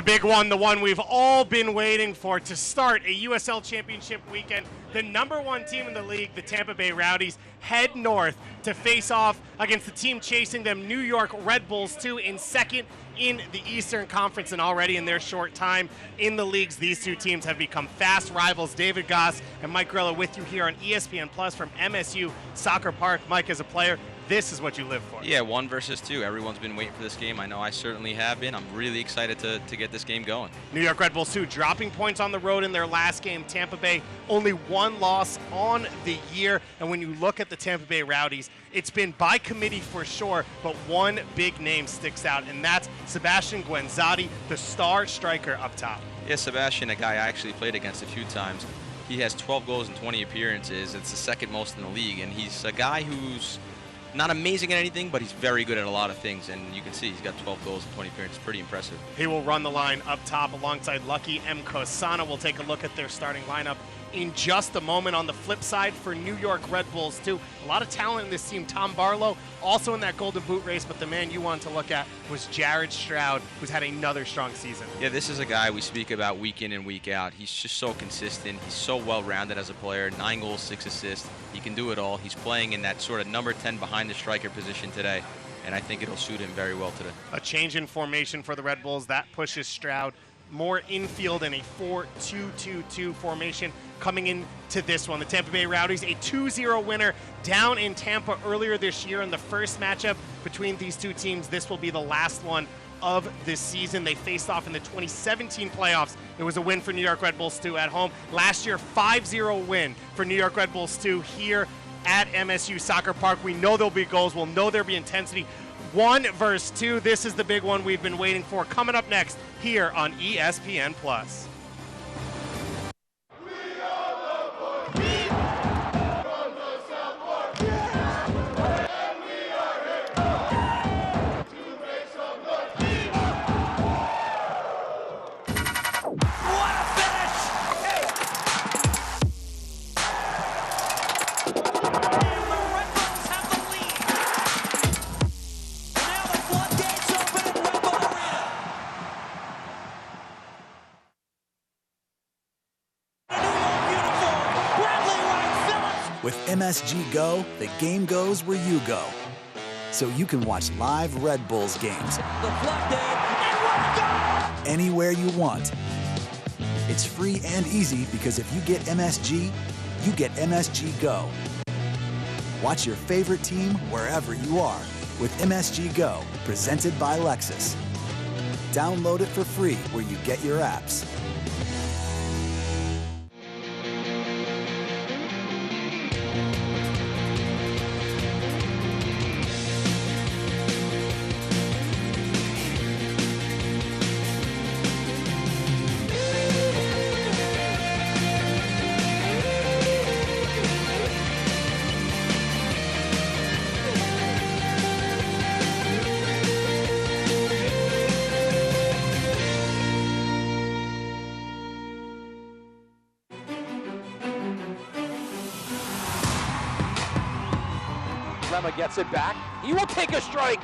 The big one, the one we've all been waiting for to start a USL Championship weekend. The #1 team in the league, the Tampa Bay Rowdies, head north to face off against the team chasing them, New York Red Bulls, 2 in second in the Eastern Conference, and already in their short time in the leagues, these two teams have become fast rivals. David Goss and Mike Grella with you here on ESPN Plus from MSU Soccer Park. Mike, as a player, this is what you live for. Yeah, 1 versus 2. Everyone's been waiting for this game. I know I certainly have been. I'm really excited to get this game going. New York Red Bulls 2 dropping points on the road in their last game. Tampa Bay only 1 loss on the year. And when you look at the Tampa Bay Rowdies, it's been by committee for sure, but one big name sticks out, and that's Sebastian Guenzati, the star striker up top. Yeah, Sebastian, a guy I actually played against a few times. He has 12 goals in 20 appearances. It's the second most in the league, and he's a guy who's not amazing at anything, but he's very good at a lot of things, and you can see he's got 12 goals in 20 appearances. Pretty impressive. He will run the line up top alongside Lucky M. Kosana. We'll take a look at their starting lineup in just a moment. On the flip side for New York Red Bulls too, a lot of talent in this team. Tom Barlow also in that Golden Boot race, but the man you wanted to look at was Jared Stroud, who's had another strong season. Yeah, this is a guy we speak about week in and week out. He's just so consistent. He's so well-rounded as a player. 9 goals, 6 assists. He can do it all. He's playing in that sort of number 10 behind the striker position today, and I think it'll suit him very well today. A change in formation for the Red Bulls. That pushes Stroud more infield in a 4-2-2-2 formation coming into this one. The Tampa Bay Rowdies, a 2-0 winner down in Tampa earlier this year in the first matchup between these two teams. This will be the last one of this season. They faced off in the 2017 playoffs. It was a win for New York Red Bulls 2 at home. Last year, 5-0 win for New York Red Bulls 2 here at MSU Soccer Park. We know there'll be goals. We'll know there'll be intensity. 1 versus 2. This is the big one we've been waiting for. Coming up next here on ESPN Plus. With MSG Go, the game goes where you go. So you can watch live Red Bulls games anywhere you want. It's free and easy because if you get MSG, you get MSG Go. Watch your favorite team wherever you are with MSG Go, presented by Lexus. Download it for free where you get your apps. Lema gets it back. He will take a strike.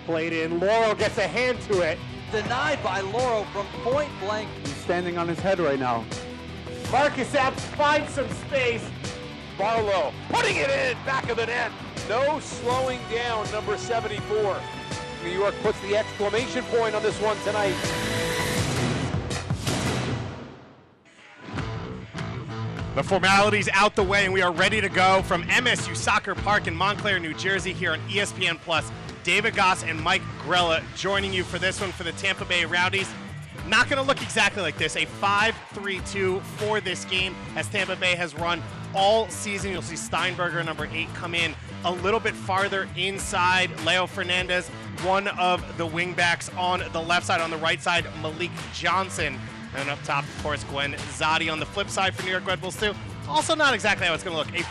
Played in. Laurel gets a hand to it. Denied by Laurel from point blank. He's standing on his head right now. Marcus Epps finds some space. Barlow putting it in, back of the net. No slowing down, number 74. New York puts the exclamation point on this one tonight. The formalities out the way, and we are ready to go from MSU Soccer Park in Montclair, New Jersey, here on ESPN Plus. David Goss and Mike Grella joining you for this one for the Tampa Bay Rowdies. Not going to look exactly like this. A 5-3-2 for this game, as Tampa Bay has run all season. You'll see Steinberger, number 8, come in a little bit farther inside. Leo Fernandez, one of the wingbacks on the left side. On the right side, Malik Johnson. And up top, of course, Guenzati on the flip side for New York Red Bulls too. Also not exactly how it's going to look. A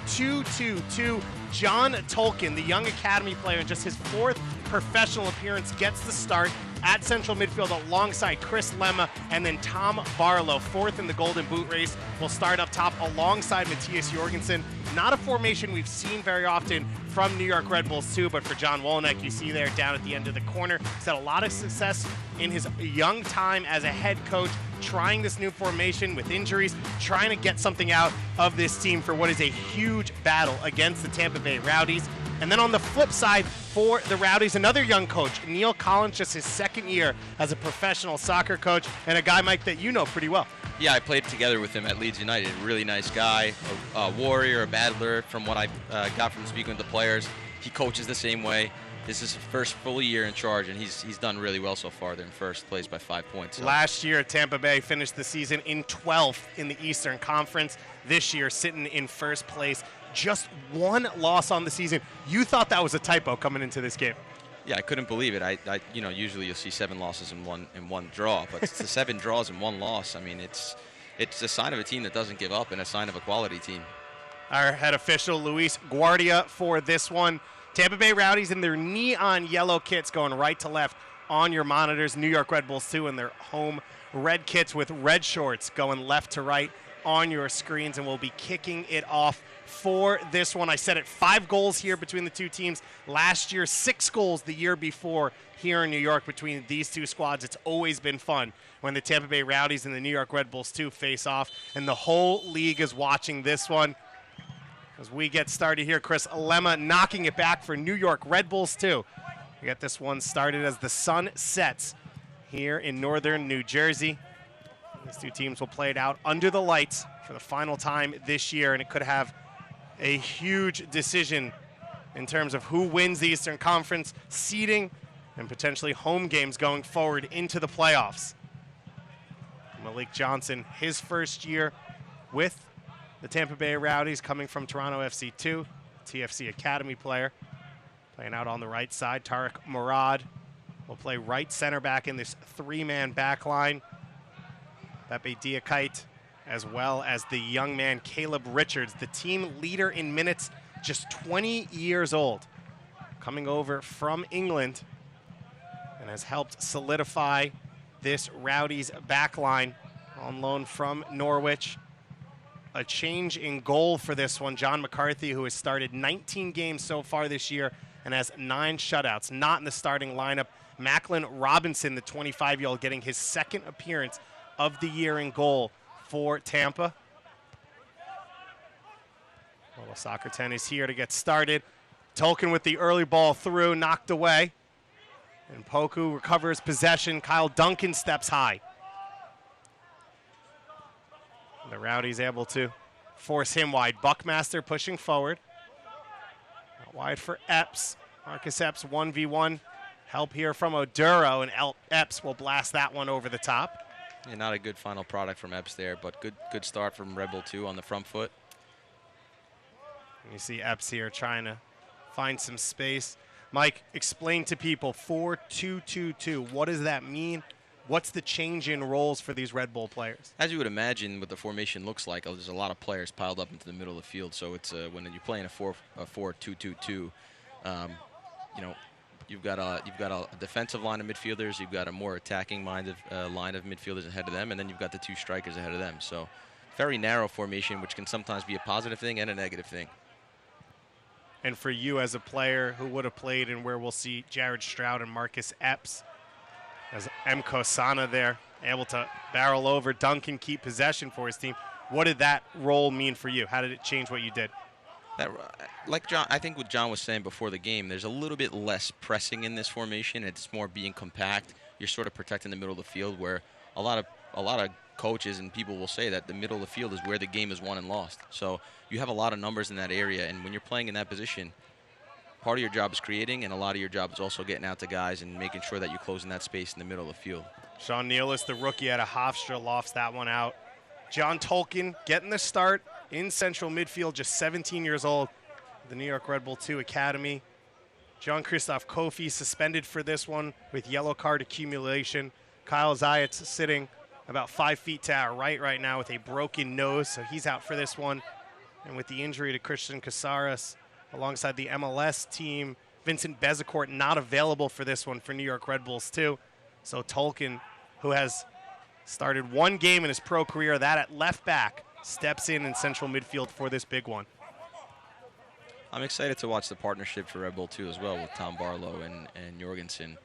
4-2-2-2. John Tolkien, the young academy player, in just his 4th professional appearance, gets the start at central midfield alongside Chris Lemma, and then Tom Barlow, fourth in the Golden Boot race, will start up top alongside Matthias Jorgensen. Not a formation we've seen very often from New York Red Bulls too, but for John Wolyniec, you see there down at the end of the corner, he's had a lot of success in his young time as a head coach, trying this new formation with injuries, trying to get something out of this team for what is a huge battle against the Tampa Bay Rowdies. And then on the flip side for the Rowdies, another young coach, Neil Collins, just his second year as a professional soccer coach, and a guy, Mike, that you know pretty well. Yeah, I played together with him at Leeds United. Really nice guy, a warrior, a battler. From what I got from speaking with the players, he coaches the same way. This is his first full year in charge, and he's done really well so far. They're in first place by 5 points. So. Last year, Tampa Bay finished the season in 12th in the Eastern Conference. This year, sitting in first place. Just one loss on the season. You thought that was a typo coming into this game. Yeah, I couldn't believe it. I usually you'll see 7 losses in one draw, but it's the 7 draws and 1 loss. I mean, it's a sign of a team that doesn't give up and a sign of a quality team. Our head official, Luis Guardia, for this one. Tampa Bay Rowdies in their neon yellow kits going right to left on your monitors. New York Red Bulls, too, in their home red kits with red shorts going left to right on your screens, and we'll be kicking it off for this one. I said it, 5 goals here between the two teams. Last year, 6 goals the year before here in New York between these two squads. It's always been fun when the Tampa Bay Rowdies and the New York Red Bulls, too, face off, and the whole league is watching this one. As we get started here, Chris Lemma knocking it back for New York Red Bulls, too. We get this one started as the sun sets here in northern New Jersey. These two teams will play it out under the lights for the final time this year, and it could have a huge decision in terms of who wins the Eastern Conference seeding and potentially home games going forward into the playoffs. Malik Johnson, his first year with the Tampa Bay Rowdies, coming from Toronto FC2, TFC Academy player. Playing out on the right side, Tariq Murad will play right center back in this 3-man back line. Pepe Diakite, as well as the young man Caleb Richards, the team leader in minutes, just 20 years old, coming over from England and has helped solidify this Rowdies back line on loan from Norwich. A change in goal for this one. John McCarthy, who has started 19 games so far this year and has 9 shutouts, not in the starting lineup. Macklin Robinson, the 25-year-old, getting his second appearance of the year in goal for Tampa. Little Soccer 10 is here to get started. Tolkien with the early ball through, knocked away. And Poku recovers possession. Kyle Duncan steps high. The Rowdies able to force him wide. Buckmaster pushing forward. Out wide for Epps. Marcus Epps 1v1. Help here from Oduro, and Epps will blast that one over the top. Yeah, not a good final product from Epps there, but good start from Red Bull 2 on the front foot. You see Epps here trying to find some space. Mike, explain to people 4-2-2-2. What does that mean? What's the change in roles for these Red Bull players? As you would imagine, what the formation looks like, there's a lot of players piled up into the middle of the field. So it's when you're playing a 4-2-2-2, you've got a defensive line of midfielders, you've got a more attacking line of midfielders ahead of them, and then you've got the 2 strikers ahead of them. So very narrow formation, which can sometimes be a positive thing and a negative thing. And for you as a player who would have played and where we'll see Jared Stroud and Marcus Epps, as Emko Sana there, able to barrel over Duncan, keep possession for his team. What did that role mean for you? How did it change what you did? Like John, I think what John was saying before the game, there's a little bit less pressing in this formation. It's more being compact. You're sort of protecting the middle of the field, where a lot of coaches and people will say that the middle of the field is where the game is won and lost. So you have a lot of numbers in that area, and when you're playing in that position, part of your job is creating, and a lot of your job is also getting out to guys and making sure that you're closing that space in the middle of the field. Sean Nealis, the rookie out of Hofstra, lofts that one out. John Tolkien getting the start in central midfield, just 17 years old, the New York Red Bull 2 Academy. Jean-Christophe Kofi suspended for this one with yellow card accumulation. Kyle Zayats sitting about 5 feet to our right now with a broken nose, so he's out for this one. And with the injury to Christian Casares, alongside the MLS team, Vincent Bezecourt not available for this one for New York Red Bulls too. So Tolkien, who has started one game in his pro career, that at left back, steps in central midfield for this big one. I'm excited to watch the partnership for Red Bull too as well with Tom Barlow and Jorgensen.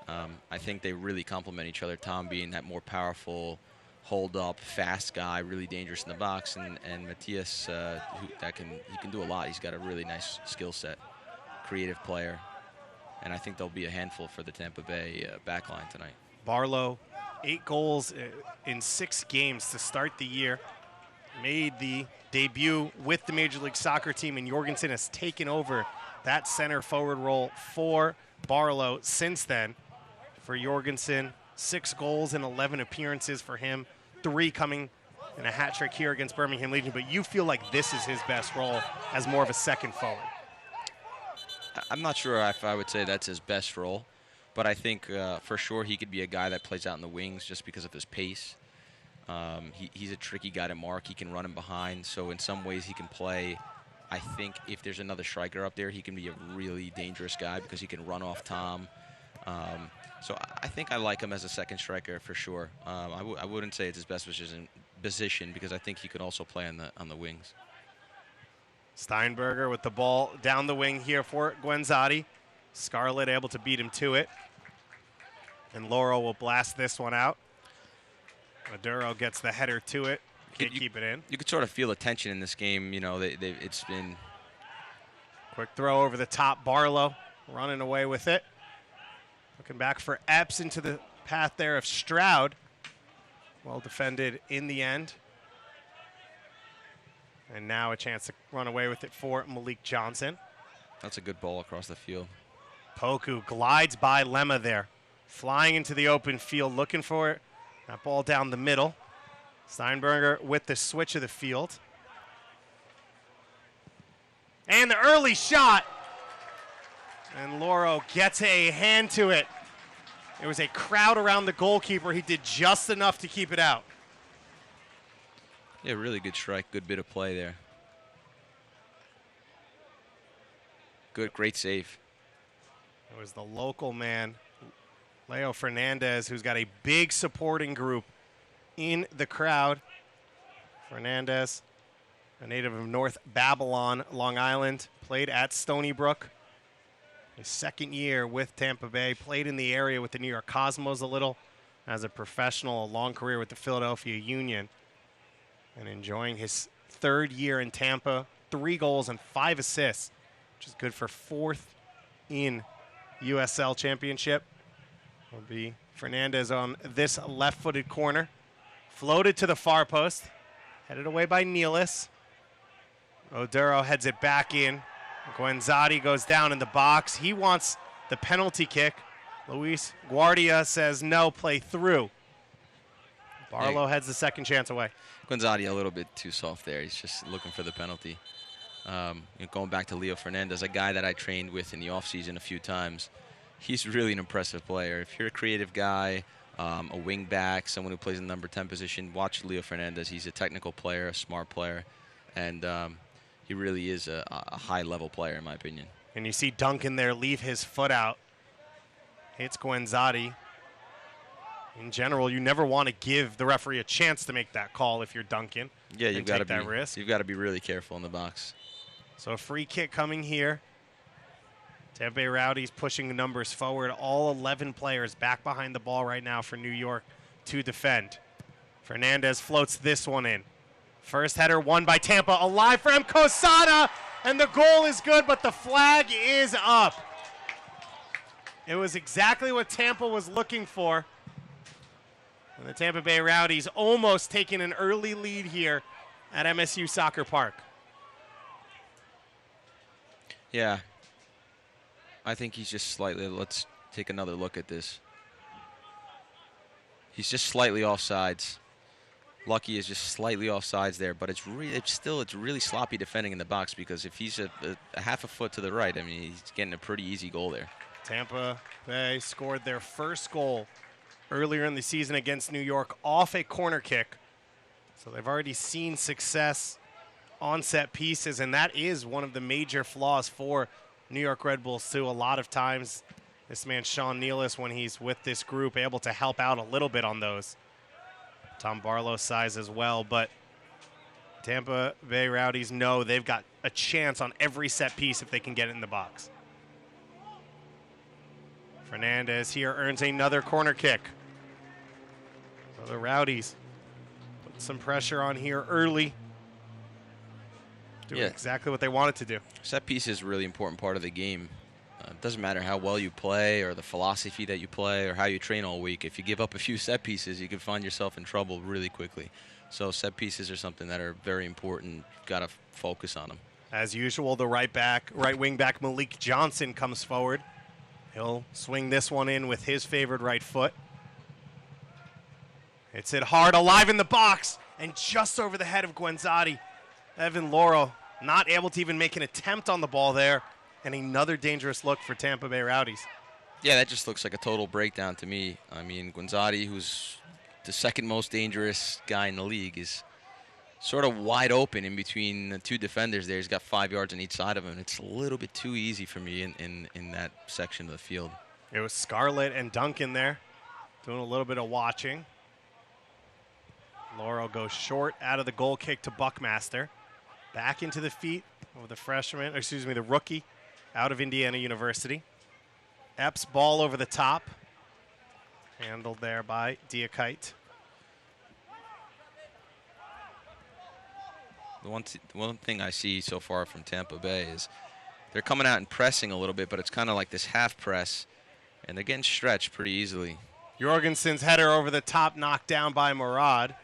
I think they really complement each other. Tom being that more powerful, hold-up, fast guy, really dangerous in the box, and Matthias, he can do a lot. He's got a really nice skill set, creative player, and I think they'll be a handful for the Tampa Bay backline tonight. Barlow, 8 goals in 6 games to start the year. Made the debut with the Major League Soccer team, and Jorgensen has taken over that center forward role for Barlow since then. For Jorgensen, 6 goals in 11 appearances for him, 3 coming in a hat trick here against Birmingham Legion, but you feel like this is his best role as more of a second forward. I'm not sure if I would say that's his best role, but I think for sure he could be a guy that plays out in the wings just because of his pace. He's a tricky guy to mark. He can run him behind, so in some ways he can play. I think if there's another striker up there, he can be a really dangerous guy because he can run off Tom. So I think I like him as a second striker for sure. I wouldn't say it's his best position because I think he could also play on the wings. Steinberger with the ball down the wing here for Guenzati. Scarlett able to beat him to it. And Laurel will blast this one out. Maduro gets the header to it. Can't keep it in. You could sort of feel the tension in this game. You know, it's been... Quick throw over the top. Barlow running away with it. Looking back for Epps into the path there of Stroud. Well defended in the end. And now a chance to run away with it for Malik Johnson. That's a good ball across the field. Poku glides by Lemma there. Flying into the open field, looking for it. That ball down the middle. Steinberger with the switch of the field. And the early shot. And Lauro gets a hand to it. There was a crowd around the goalkeeper. He did just enough to keep it out. Yeah, really good strike. Good bit of play there. Great save. It was the local man, Leo Fernandez, who's got a big supporting group in the crowd. Fernandez, a native of North Babylon, Long Island, played at Stony Brook. His second year with Tampa Bay, played in the area with the New York Cosmos a little as a professional, a long career with the Philadelphia Union, and enjoying his third year in Tampa. 3 goals and 5 assists, which is good for 4th in USL Championship. Will be Fernandez on this left-footed corner. Floated to the far post. Headed away by Nealis. Oduro heads it back in. Guenzati goes down in the box. He wants the penalty kick. Luis Guardia says no, play through. Barlow heads the second chance away. Guenzati a little bit too soft there. He's just looking for the penalty. Going back to Leo Fernandez, a guy that I trained with in the offseason a few times. He's really an impressive player. If you're a creative guy, a wing back, someone who plays in the number 10 position, watch Leo Fernandez. He's a technical player, a smart player, and he really is a high-level player in my opinion. And you see Duncan there leave his foot out. Hits Guenzati. In general, you never want to give the referee a chance to make that call if you're Duncan. Yeah, you've got to that risk. You've got to be really careful in the box. So a free kick coming here. Tampa Bay Rowdies pushing the numbers forward. All 11 players back behind the ball right now for New York to defend. Fernandez floats this one in. First header won by Tampa. Alive for M. Cosada. And the goal is good, but the flag is up. It was exactly what Tampa was looking for. And the Tampa Bay Rowdies almost taking an early lead here at MSU Soccer Park. Yeah. I think he's just slightly, let's take another look at this. He's just slightly offsides. Lucky is just slightly offsides there, but it's really sloppy defending in the box because if he's a half a foot to the right, I mean, he's getting a pretty easy goal there. Tampa Bay scored their first goal earlier in the season against New York off a corner kick. So they've already seen success on set pieces, and that is one of the major flaws for New York Red Bulls too. A lot of times This man, Sean Nealis, when he's with this group, able to help out a little bit on those. Tom Barlow's size as well, but Tampa Bay Rowdies know they've got a chance on every set piece if they can get it in the box. Fernandez here earns another corner kick. So the Rowdies put some pressure on here early. Doing exactly what they wanted to do. Set piece is a really important part of the game. It doesn't matter how well you play or the philosophy that you play or how you train all week. If you give up a few set pieces, you can find yourself in trouble really quickly. So set pieces are something that are very important. Got to focus on them. As usual, the right wing back Malik Johnson comes forward. He'll swing this one in with his favored right foot. It's hit hard, alive in the box, and just over the head of Guenzati. Evan Loro not able to even make an attempt on the ball there, and another dangerous look for Tampa Bay Rowdies. Yeah, that just looks like a total breakdown to me. I mean, Guenzati, who's the second most dangerous guy in the league, is sort of wide open in between the two defenders there. He's got 5 yards on each side of him. It's a little bit too easy for me in that section of the field. It was Scarlett and Duncan there doing a little bit of watching. Laurel goes short out of the goal kick to Buckmaster. Back into the feet of the rookie out of Indiana University. Epps ball over the top. Handled there by Diakite. The one thing I see so far from Tampa Bay is they're coming out and pressing a little bit, but it's kind of like this half press, and they're getting stretched pretty easily. Jorgensen's header over the top, knocked down by Murad.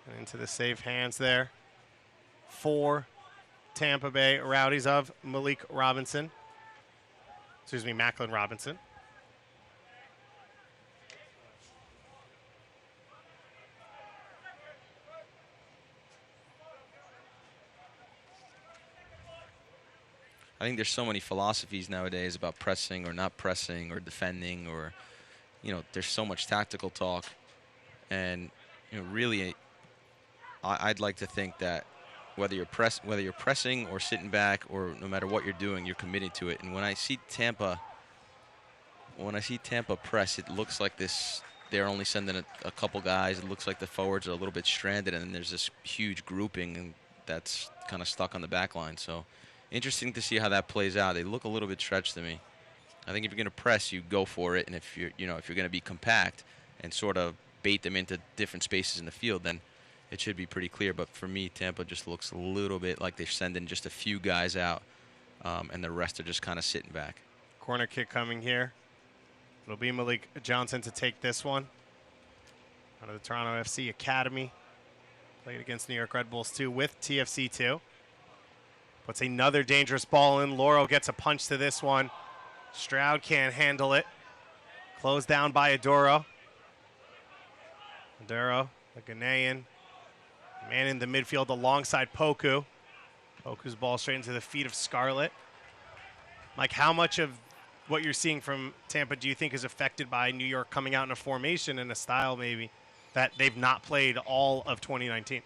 And into the safe hands there for Tampa Bay Rowdies of Macklin Robinson. I think there's so many philosophies nowadays about pressing or not pressing or defending, or, there's so much tactical talk. And, really, I'd like to think that whether you're pressing or sitting back, or no matter what you're doing, you're committed to it. And when I see Tampa press, it looks like they're only sending a couple guys. It looks like the forwards are a little bit stranded, and then there's this huge grouping, and that's kind of stuck on the back line. So interesting to see how that plays out. They look a little bit stretched to me. I think if you're going to press, you go for it, and if you're going to be compact and sort of bait them into different spaces in the field, then it should be pretty clear. But for me, Tampa just looks a little bit like they're sending just a few guys out, and the rest are just kind of sitting back. Corner kick coming here. It'll be Malik Johnson to take this one. Out of the Toronto FC Academy. Played against New York Red Bulls 2 with TFC 2. Puts another dangerous ball in. Laurel gets a punch to this one. Stroud can't handle it. Closed down by Adoro. Adoro, the Ghanaian. Man in the midfield alongside Poku. Poku's ball straight into the feet of Scarlett. Mike, how much of what you're seeing from Tampa do you think is affected by New York coming out in a formation and a style maybe that they've not played all of 2019?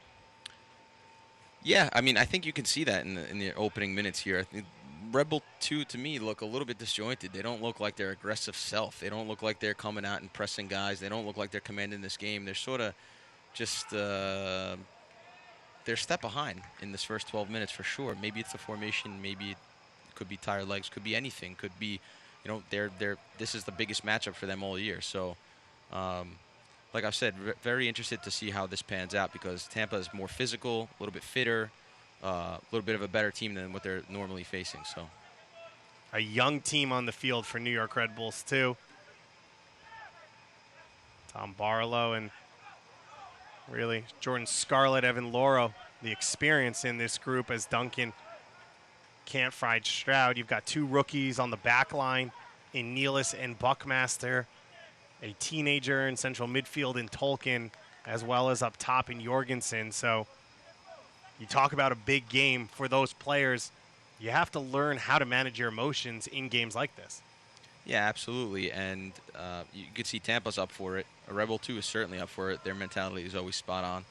Yeah, I mean, I think you can see that in the opening minutes here. I think Red Bull 2, to me, look a little bit disjointed. They don't look like their aggressive self. They don't look like they're coming out and pressing guys. They don't look like they're commanding this game. They're sort of just they're a step behind in this first 12 minutes for sure. Maybe it's the formation. Maybe it could be tired legs. Could be anything. Could be, this is the biggest matchup for them all year. So, like I've said, very interested to see how this pans out, because Tampa is more physical, a little bit fitter, a little bit of a better team than what they're normally facing. So, a young team on the field for New York Red Bulls too. Tom Barlow and really Jordan Scarlett, Evan Loro, the experience in this group as Duncan can't fried Stroud. You've got two rookies on the back line in Nealis and Buckmaster. A teenager in central midfield in Tolkien, as well as up top in Jorgensen. So you talk about a big game for those players. You have to learn how to manage your emotions in games like this. Yeah, absolutely. And you could see Tampa's up for it. Rebel 2 is certainly up for it. Their mentality is always spot on.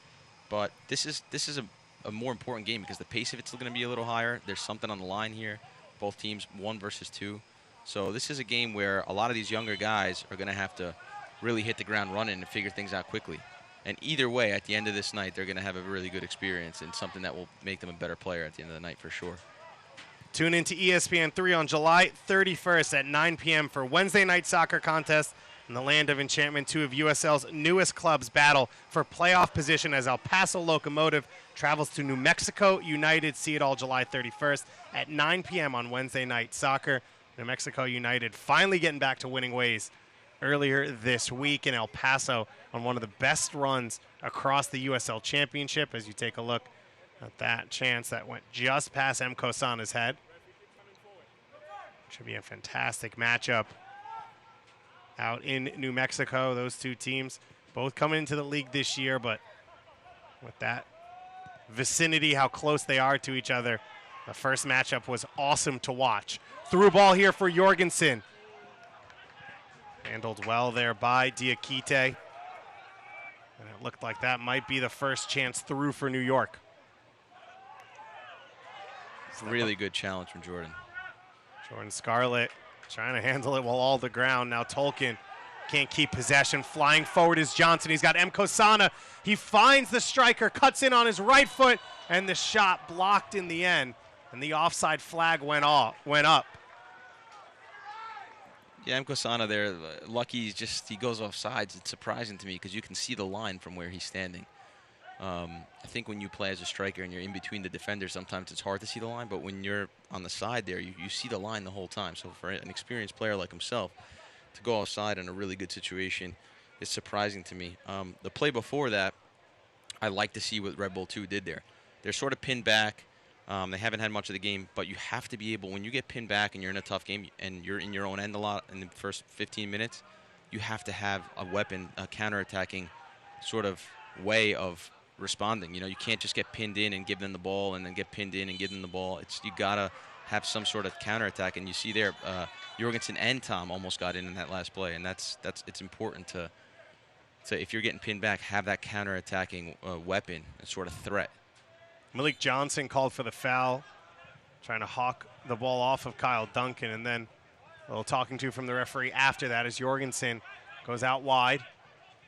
But this is a more important game because the pace of it's going to be a little higher. There's something on the line here. Both teams 1 versus 2. So this is a game where a lot of these younger guys are going to have to really hit the ground running and figure things out quickly. And either way, at the end of this night, they're going to have a really good experience and something that will make them a better player at the end of the night for sure. Tune into ESPN3 on July 31st at 9 p.m. for Wednesday night soccer contest in the land of enchantment. Two of USL's newest clubs battle for playoff position as El Paso Locomotive travels to New Mexico United. See it all July 31st at 9 p.m. on Wednesday night soccer. New Mexico United finally getting back to winning ways earlier this week in El Paso on one of the best runs across the USL Championship. As you take a look at that chance that went just past M. Kosana's head. Should be a fantastic matchup out in New Mexico. Those two teams both coming into the league this year, but with that vicinity, how close they are to each other, the first matchup was awesome to watch. Through ball here for Jorgensen. Handled well there by Diakite. And it looked like that might be the first chance through for New York. Really good challenge from Jordan. Jordan Scarlett trying to handle it while all the ground. Now Tolkien can't keep possession. Flying forward is Johnson. He's got M. Kosana. He finds the striker, cuts in on his right foot, and the shot blocked in the end. And the offside flag went up. Yeah, M. Kosana there, lucky he goes off sides. It's surprising to me because you can see the line from where he's standing. I think when you play as a striker and you're in between the defenders, sometimes it's hard to see the line, but when you're on the side there, you see the line the whole time. So for an experienced player like himself to go offside in a really good situation is surprising to me. The play before that, I like to see what Red Bull 2 did there. They're sort of pinned back. They haven't had much of the game, but you have to be able, when you get pinned back and you're in a tough game and you're in your own end a lot in the first 15 minutes, you have to have a weapon, a counterattacking sort of way of responding. You can't just get pinned in and give them the ball and then get pinned in and give them the ball. You gotta have some sort of counterattack, and you see there, Jorgensen and Tom almost got in that last play, and it's important to if you're getting pinned back, have that counterattacking weapon and sort of threat. Malik Johnson called for the foul, trying to hawk the ball off of Kyle Duncan, and then a little talking to from the referee after that as Jorgensen goes out wide,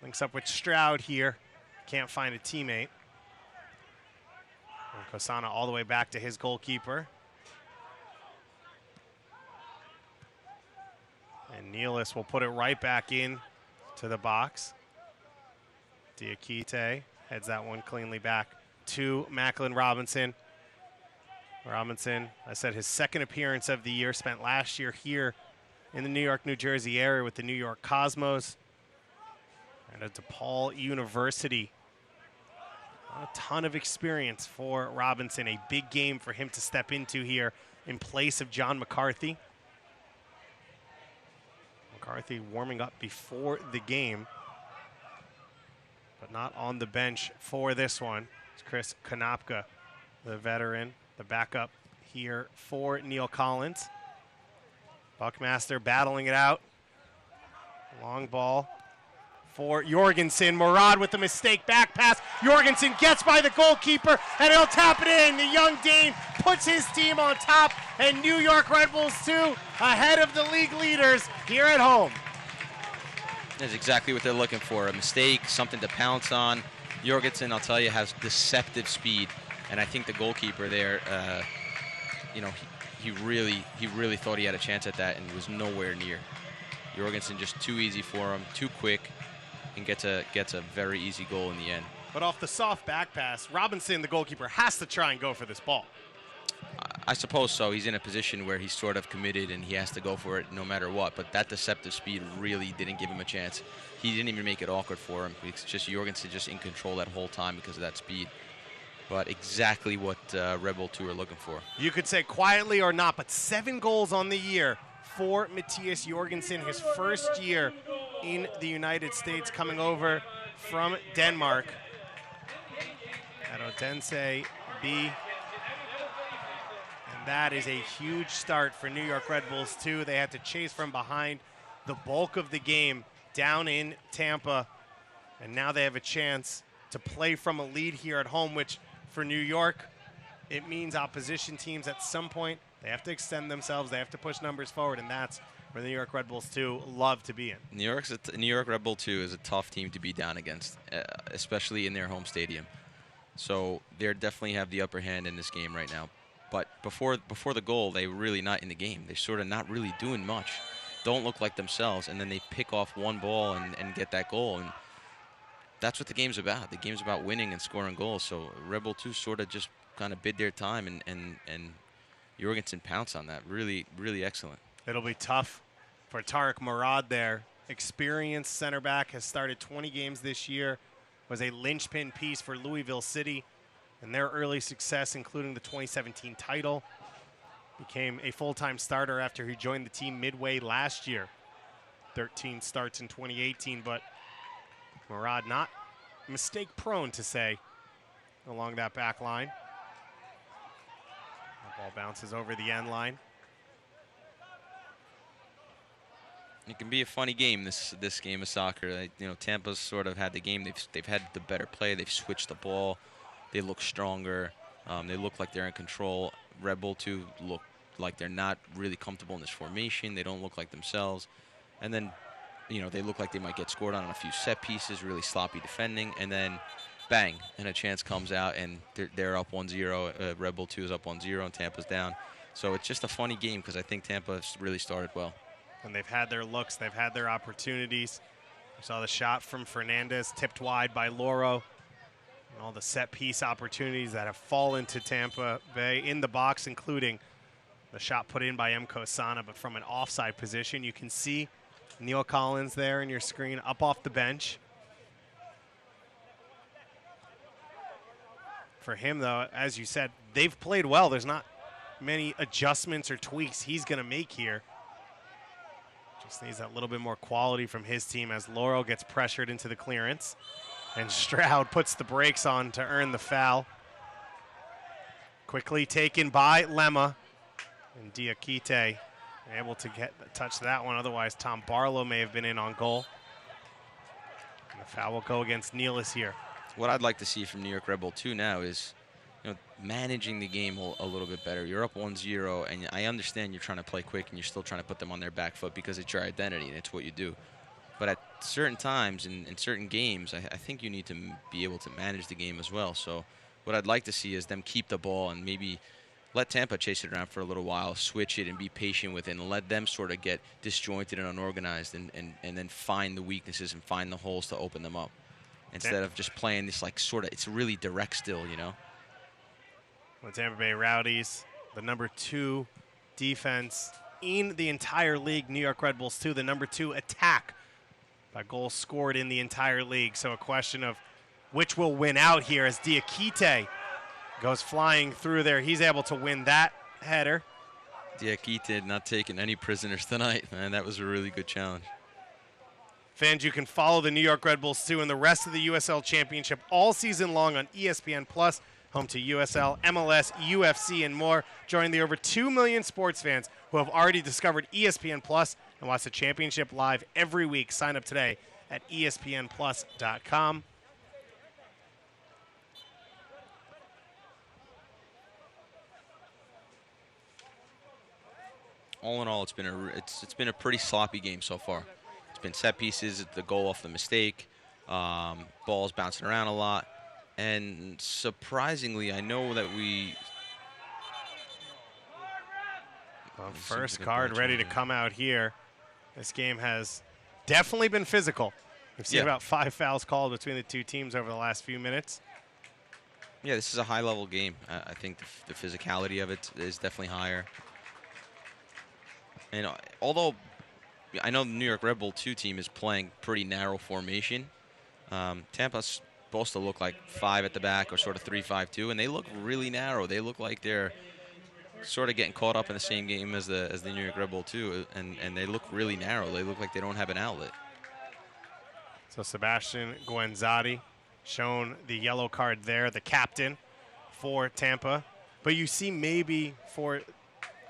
links up with Stroud here. Can't find a teammate. And Kosana all the way back to his goalkeeper. And Nealis will put it right back in to the box. Diakite heads that one cleanly back to Macklin Robinson. Robinson, I said his second appearance of the year, spent last year here in the New York, New Jersey area with the New York Cosmos and at DePaul University. A ton of experience for Robinson, a big game for him to step into here in place of John McCarthy. McCarthy warming up before the game, but not on the bench for this one. It's Chris Konopka, the veteran, the backup here for Neil Collins. Buckmaster battling it out. Long ball for Jorgensen. Murad with the mistake back pass. Jorgensen gets by the goalkeeper, and he'll tap it in. The young Dane puts his team on top, and New York Red Bulls 2 ahead of the league leaders here at home. That's exactly what they're looking for, a mistake, something to pounce on. Jorgensen, I'll tell you, has deceptive speed, and I think the goalkeeper there, he really thought he had a chance at that and was nowhere near. Jorgensen just too easy for him, too quick, and gets a very easy goal in the end. But off the soft back pass, Robinson, the goalkeeper, has to try and go for this ball. I suppose so. He's in a position where he's sort of committed and he has to go for it no matter what. But that deceptive speed really didn't give him a chance. He didn't even make it awkward for him. It's just Jorgensen just in control that whole time because of that speed. But exactly what Red Bull 2 are looking for. You could say quietly or not, but 7 goals on the year for Matthias Jorgensen, his first year in the United States, coming over from Denmark at Odense B. And that is a huge start for New York Red Bulls 2. They had to chase from behind the bulk of the game down in Tampa. And now they have a chance to play from a lead here at home, which for New York it means opposition teams at some point, they have to extend themselves, they have to push numbers forward, and that's where the New York Red Bulls 2 love to be in. New York Red Bull 2 is a tough team to be down against, especially in their home stadium. So they definitely have the upper hand in this game right now. But before the goal, they were really not in the game. They're sort of not really doing much. Don't look like themselves, and then they pick off one ball and get that goal. And that's what the game's about. The game's about winning and scoring goals. So Red Bull 2 sort of just kind of bid their time, and Jorgensen pounced on that. Really, really excellent. It'll be tough for Tariq Murad there. Experienced center back, has started 20 games this year, was a linchpin piece for Louisville City and their early success, including the 2017 title. Became a full-time starter after he joined the team midway last year. 13 starts in 2018, but Murad not mistake-prone, to say, along that back line. The ball bounces over the end line. It can be a funny game, this game of soccer. Tampa's sort of had the game. They've had the better play. They've switched the ball. They look stronger. They look like they're in control. Red Bull 2 look like they're not really comfortable in this formation. They don't look like themselves. And then, they look like they might get scored on a few set pieces, really sloppy defending. And then, bang, and a chance comes out, and they're up 1-0. Red Bull 2 is up 1-0, and Tampa's down. So it's just a funny game because I think Tampa really started well. And they've had their looks. They've had their opportunities. We saw the shot from Fernandez, tipped wide by Loro. And all the set-piece opportunities that have fallen to Tampa Bay in the box, including the shot put in by M. Kosana, but from an offside position. You can see Neil Collins there in your screen, up off the bench. For him, though, as you said, they've played well. There's not many adjustments or tweaks he's going to make here. Just needs that little bit more quality from his team as Loro gets pressured into the clearance. And Stroud puts the brakes on to earn the foul. Quickly taken by Lemma. And Diakite able to touch that one. Otherwise, Tom Barlow may have been in on goal. And the foul will go against Nealis here. What I'd like to see from New York Red Bull 2 now is managing the game a little bit better. You're up 1-0, and I understand you're trying to play quick and you're still trying to put them on their back foot because it's your identity and it's what you do. But at certain times in certain games, I think you need to be able to manage the game as well. So what I'd like to see is them keep the ball and maybe let Tampa chase it around for a little while, switch it and be patient with it, and let them sort of get disjointed and unorganized and then find the weaknesses and find the holes to open them up. Instead of just playing this it's really direct still, The Tampa Bay Rowdies, the number 2 defense in the entire league. New York Red Bulls 2, the number 2 attack by goals scored in the entire league. So a question of which will win out here as Diakite goes flying through there. He's able to win that header. Diakite not taking any prisoners tonight, man. That was a really good challenge. Fans, you can follow the New York Red Bulls 2 and the rest of the USL Championship all season long on ESPN+, home to USL, MLS, UFC, and more. Join the over 2 million sports fans who have already discovered ESPN+ and watch the championship live every week. Sign up today at espnplus.com. All in all, it's been a pretty sloppy game so far. It's been set pieces, the goal off the mistake, balls bouncing around a lot, and surprisingly, I know that first card ready to come out here. This game has definitely been physical. We've seen about 5 fouls called between the two teams over the last few minutes. Yeah, this is a high-level game. I think the physicality of it is definitely higher. And although I know the New York Red Bull 2 team is playing pretty narrow formation, Tampa's supposed to look like 5 at the back or sort of 3-5-2, and they look really narrow. They look like they're sort of getting caught up in the same game as the New York Red Bull 2, and they look really narrow. They look like they don't have an outlet. So Sebastian Guenzati shown the yellow card there, the captain for Tampa. But you see maybe for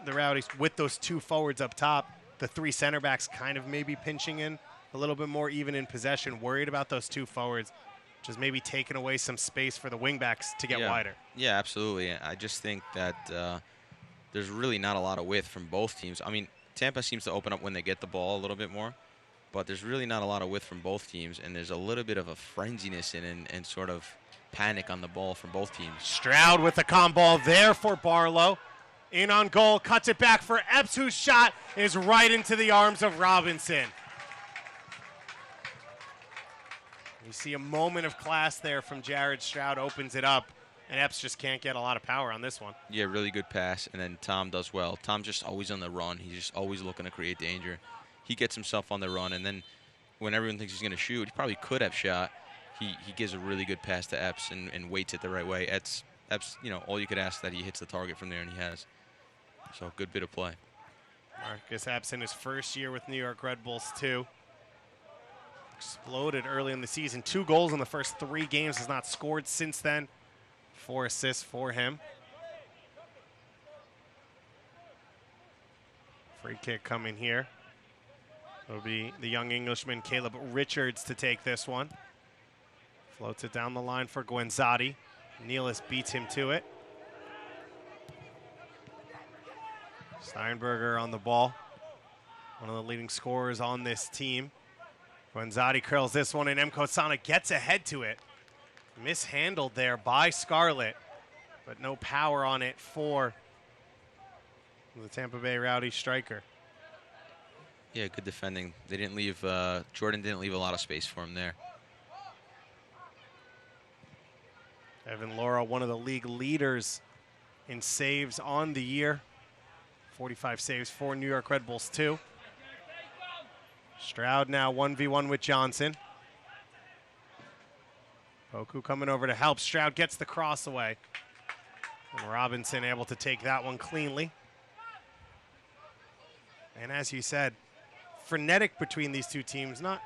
the Rowdies with those 2 forwards up top, the 3 center backs kind of maybe pinching in a little bit more even in possession, worried about those 2 forwards which is maybe taking away some space for the wingbacks to get wider. Yeah, absolutely. I just think that there's really not a lot of width from both teams. I mean, Tampa seems to open up when they get the ball a little bit more, but there's really not a lot of width from both teams, and there's a little bit of a frenziness and sort of panic on the ball from both teams. Stroud with the calm ball there for Barlow. In on goal, cuts it back for Epps, whose shot is right into the arms of Robinson. You see a moment of class there from Jared. Stroud opens it up, and Epps just can't get a lot of power on this one. Yeah, really good pass, and then Tom does well. Tom's just always on the run. He's just always looking to create danger. He gets himself on the run, and then when everyone thinks he's going to shoot, he probably could have shot. He gives a really good pass to Epps and waits it the right way. Epps, all you could ask that he hits the target from there, and he has. So good bit of play. Marcus Epps in his first year with New York Red Bulls, too. Exploded early in the season. 2 goals in the first 3 games. Has not scored since then. 4 assists for him. Free kick coming here. It'll be the young Englishman Caleb Richards to take this one. Floats it down the line for Guenzati. Nealis beats him to it. Steinberger on the ball. One of the leading scorers on this team. Guenzati curls this one, and M. Kosana gets ahead to it. Mishandled there by Scarlett, but no power on it for the Tampa Bay Rowdies striker. Yeah, good defending. They didn't leave, Jordan didn't leave a lot of space for him there. Evan Laura, one of the league leaders in saves on the year. 45 saves for New York Red Bulls, too. Stroud now 1v1 with Johnson. Poku coming over to help. Stroud gets the cross away. And Robinson able to take that one cleanly. And as you said, frenetic between these two teams. Not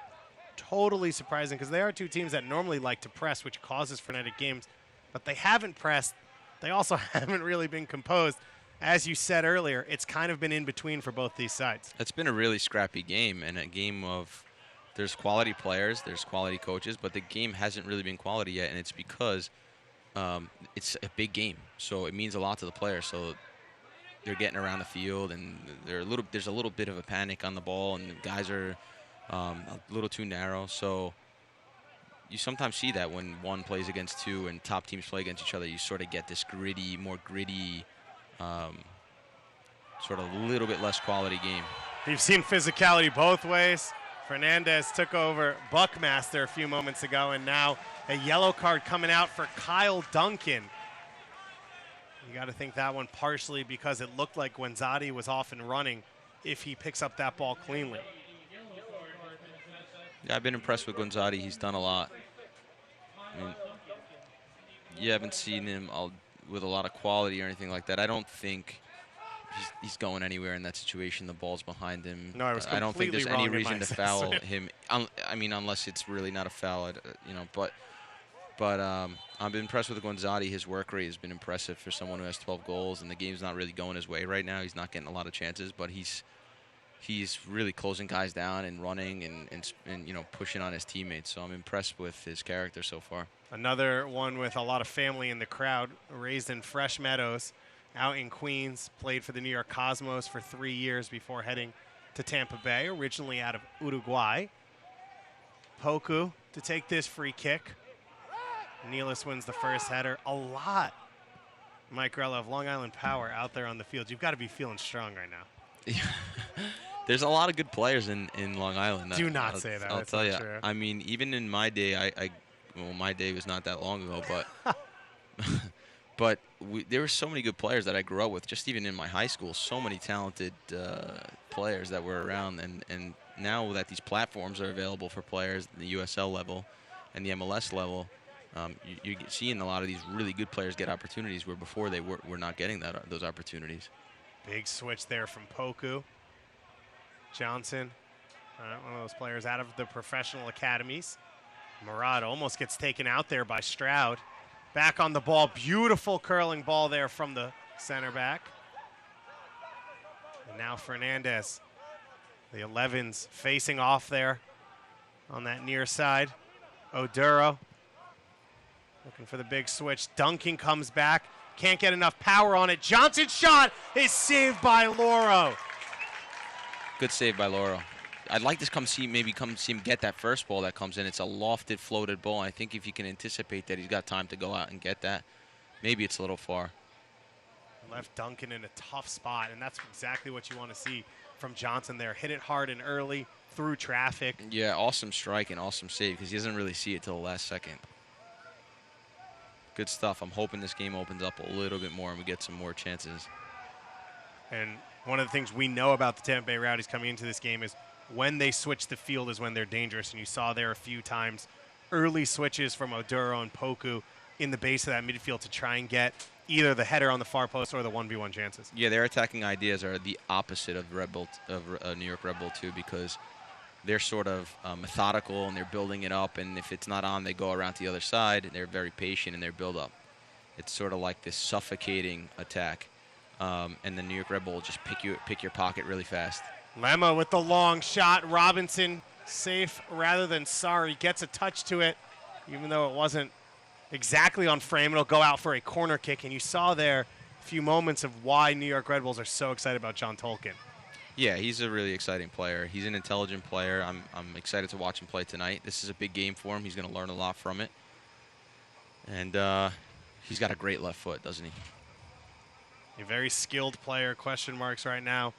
totally surprising because they are two teams that normally like to press, which causes frenetic games. But they haven't pressed. They also haven't really been composed. As you said earlier, it's kind of been in between for both these sides. It's been a really scrappy game, and a game of there's quality players, there's quality coaches, but the game hasn't really been quality yet, and it's because it's a big game. So it means a lot to the players. So they're getting around the field, and there's a little bit of a panic on the ball, and the guys are a little too narrow. So you sometimes see that when one plays against two and top teams play against each other, you sort of get this more gritty, sort of a little bit less quality game. You've seen physicality both ways. Fernandez took over Buckmaster a few moments ago, and now a yellow card coming out for Kyle Duncan. You got to think that one partially because it looked like Guenzati was off and running if he picks up that ball cleanly. Yeah, I've been impressed with Guenzati. He's done a lot. I mean, you haven't seen him with a lot of quality or anything like that. I don't think he's going anywhere in that situation. The ball's behind him. No, I don't think there's any reason to foul him. I mean, unless it's really not a foul, But I've been impressed with Guenzati. His work rate has been impressive for someone who has 12 goals, and the game's not really going his way right now. He's not getting a lot of chances, but he's really closing guys down and running and pushing on his teammates. So I'm impressed with his character so far. Another one with a lot of family in the crowd, raised in Fresh Meadows, out in Queens, played for the New York Cosmos for 3 years before heading to Tampa Bay, originally out of Uruguay. Poku to take this free kick. Nealis wins the first header. A lot, Mike Grella, of Long Island power out there on the field. You've got to be feeling strong right now. There's a lot of good players in Long Island. Do not say that. I'll That's tell you. true. I mean, even in my day, well, my day was not that long ago, but but there were so many good players that I grew up with. Just even in my high school, so many talented players that were around. And now that these platforms are available for players at the USL level and the MLS level, you're seeing a lot of these really good players get opportunities where before they were not getting those opportunities. Big switch there from Poku. Johnson, one of those players out of the professional academies. Murad almost gets taken out there by Stroud. Back on the ball. Beautiful curling ball there from the center back. And now Fernandez. The 11s facing off there on that near side. Oduro Looking for the big switch. Duncan comes back. Can't get enough power on it. Johnson's shot is saved by Loro. Good save by Loro. I'd like to come see him get that first ball that comes in. It's a lofted, floated ball. I think if you can anticipate that he's got time to go out and get that, maybe it's a little far. Left Duncan in a tough spot, and that's exactly what you want to see from Johnson there. Hit it hard and early through traffic. Yeah, awesome strike and awesome save because he doesn't really see it till the last second. Good stuff. I'm hoping this game opens up a little bit more and we get some more chances. And one of the things we know about the Tampa Bay Rowdies coming into this game is when they switch the field is when they're dangerous. And you saw there a few times early switches from Oduro and Poku in the base of that midfield to try and get either the header on the far post or the 1v1 chances. Yeah, their attacking ideas are the opposite of New York Red Bull too, because they're sort of methodical and they're building it up, and if it's not on, they go around to the other side. They're very patient in their build-up. It's sort of like this suffocating attack, and the New York Red Bull will just pick your pocket really fast. Lemma with the long shot. Robinson safe rather than sorry. Gets a touch to it, even though it wasn't exactly on frame. It'll go out for a corner kick, and you saw there a few moments of why New York Red Bulls are so excited about John Tolkien. Yeah, he's a really exciting player. He's an intelligent player. I'm excited to watch him play tonight. This is a big game for him. He's going to learn a lot from it. And he's got a great left foot, doesn't he? A very skilled player. Question marks right now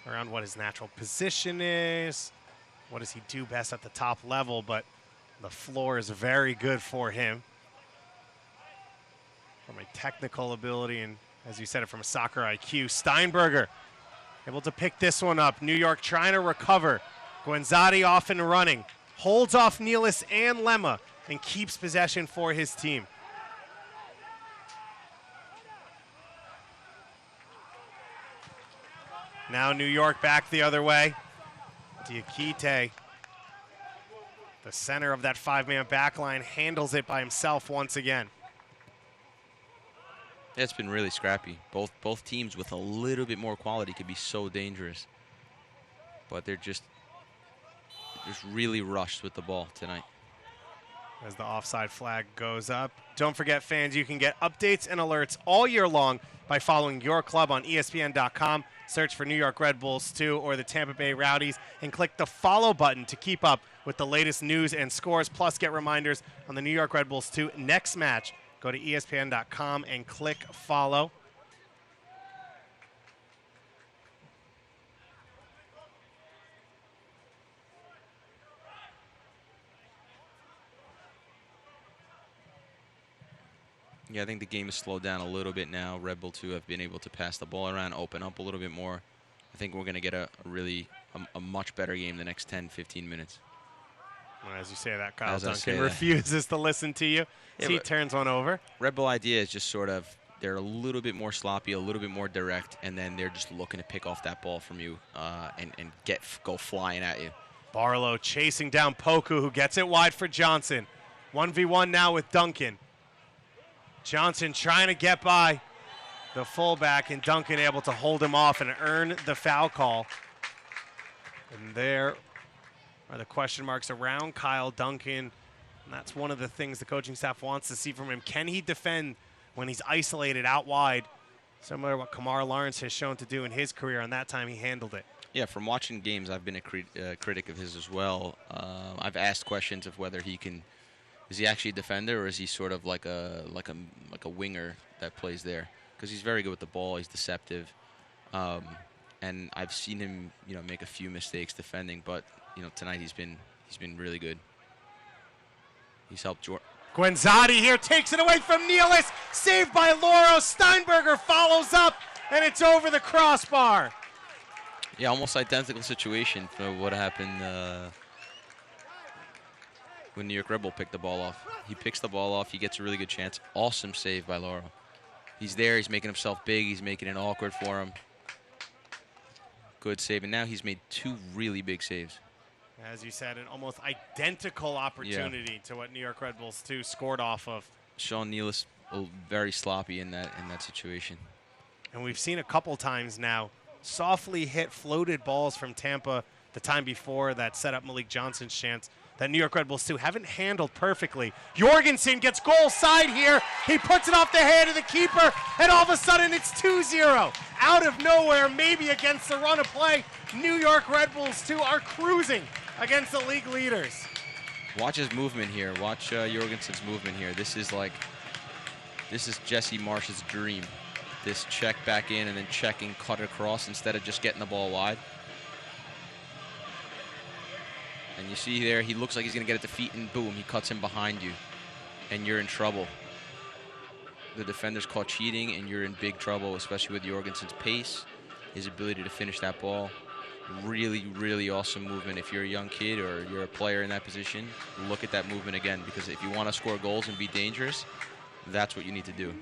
around what his natural position is. What does he do best at the top level? But the floor is very good for him. From a technical ability and, as you said it, from a soccer IQ. Steinberger able to pick this one up. New York trying to recover. Guenzati off and running. Holds off Nealis and Lemma and keeps possession for his team. Now New York back the other way. Diakite, the center of that five-man back line, handles it by himself once again. It's been really scrappy. Both teams with a little bit more quality could be so dangerous. But they're just really rushed with the ball tonight. As the offside flag goes up. Don't forget, fans, you can get updates and alerts all year long by following your club on ESPN.com. Search for New York Red Bulls 2 or the Tampa Bay Rowdies and click the follow button to keep up with the latest news and scores. Plus, get reminders on the New York Red Bulls 2 next match. Go to ESPN.com and click follow. Yeah, I think the game has slowed down a little bit now. Red Bull 2 have been able to pass the ball around, open up a little bit more. I think we're going to get a much better game the next 10, 15 minutes. Well, as you say that, Kyle As I Duncan say that. refuses to listen to you. Yeah, He but turns one over. Red Bull idea is just sort of, they're a little bit more sloppy, a little bit more direct, and then they're just looking to pick off that ball from you and go flying at you. Barlow chasing down Poku, who gets it wide for Johnson. 1v1 now with Duncan. Johnson trying to get by the fullback, and Duncan able to hold him off and earn the foul call. And there are the question marks around Kyle Duncan. And that's one of the things the coaching staff wants to see from him. Can he defend when he's isolated out wide? Similar to what Kamar Lawrence has shown to do in his career, and that time he handled it. Yeah, from watching games, I've been a critic of his as well. I've asked questions of whether he can, is he actually a defender or is he sort of like a winger that plays there? Because he's very good with the ball, he's deceptive, and I've seen him, make a few mistakes defending, but tonight he's been really good. He's helped Guenzati here takes it away from Nealis. Saved by Loro. Steinberger follows up, and it's over the crossbar. Yeah, almost identical situation for what happened when New York Red Bull picked the ball off. He picks the ball off. He gets a really good chance. Awesome save by Loro. He's there. He's making himself big. He's making it awkward for him. Good save. And now he's made two really big saves. As you said, an almost identical opportunity to what New York Red Bulls 2 scored off of. Sean Nealis very sloppy in that situation. And we've seen a couple times now softly hit floated balls from Tampa the time before that set up Malik Johnson's chance that New York Red Bulls 2 haven't handled perfectly. Jorgensen gets goal side here. He puts it off the hand of the keeper, and all of a sudden it's 2-0. Out of nowhere, maybe against the run of play, New York Red Bulls 2 are cruising against the league leaders. Watch his movement here. Watch Jorgensen's movement here. This is Jesse Marsh's dream. This check back in and then checking, cut across instead of just getting the ball wide. And you see there, he looks like he's going to get it to feet, and boom, he cuts him behind you, and you're in trouble. The defender's caught cheating, and you're in big trouble, especially with Jorgensen's pace, his ability to finish that ball. Really, really awesome movement. If you're a young kid or you're a player in that position, look at that movement again, because if you want to score goals and be dangerous, that's what you need to do.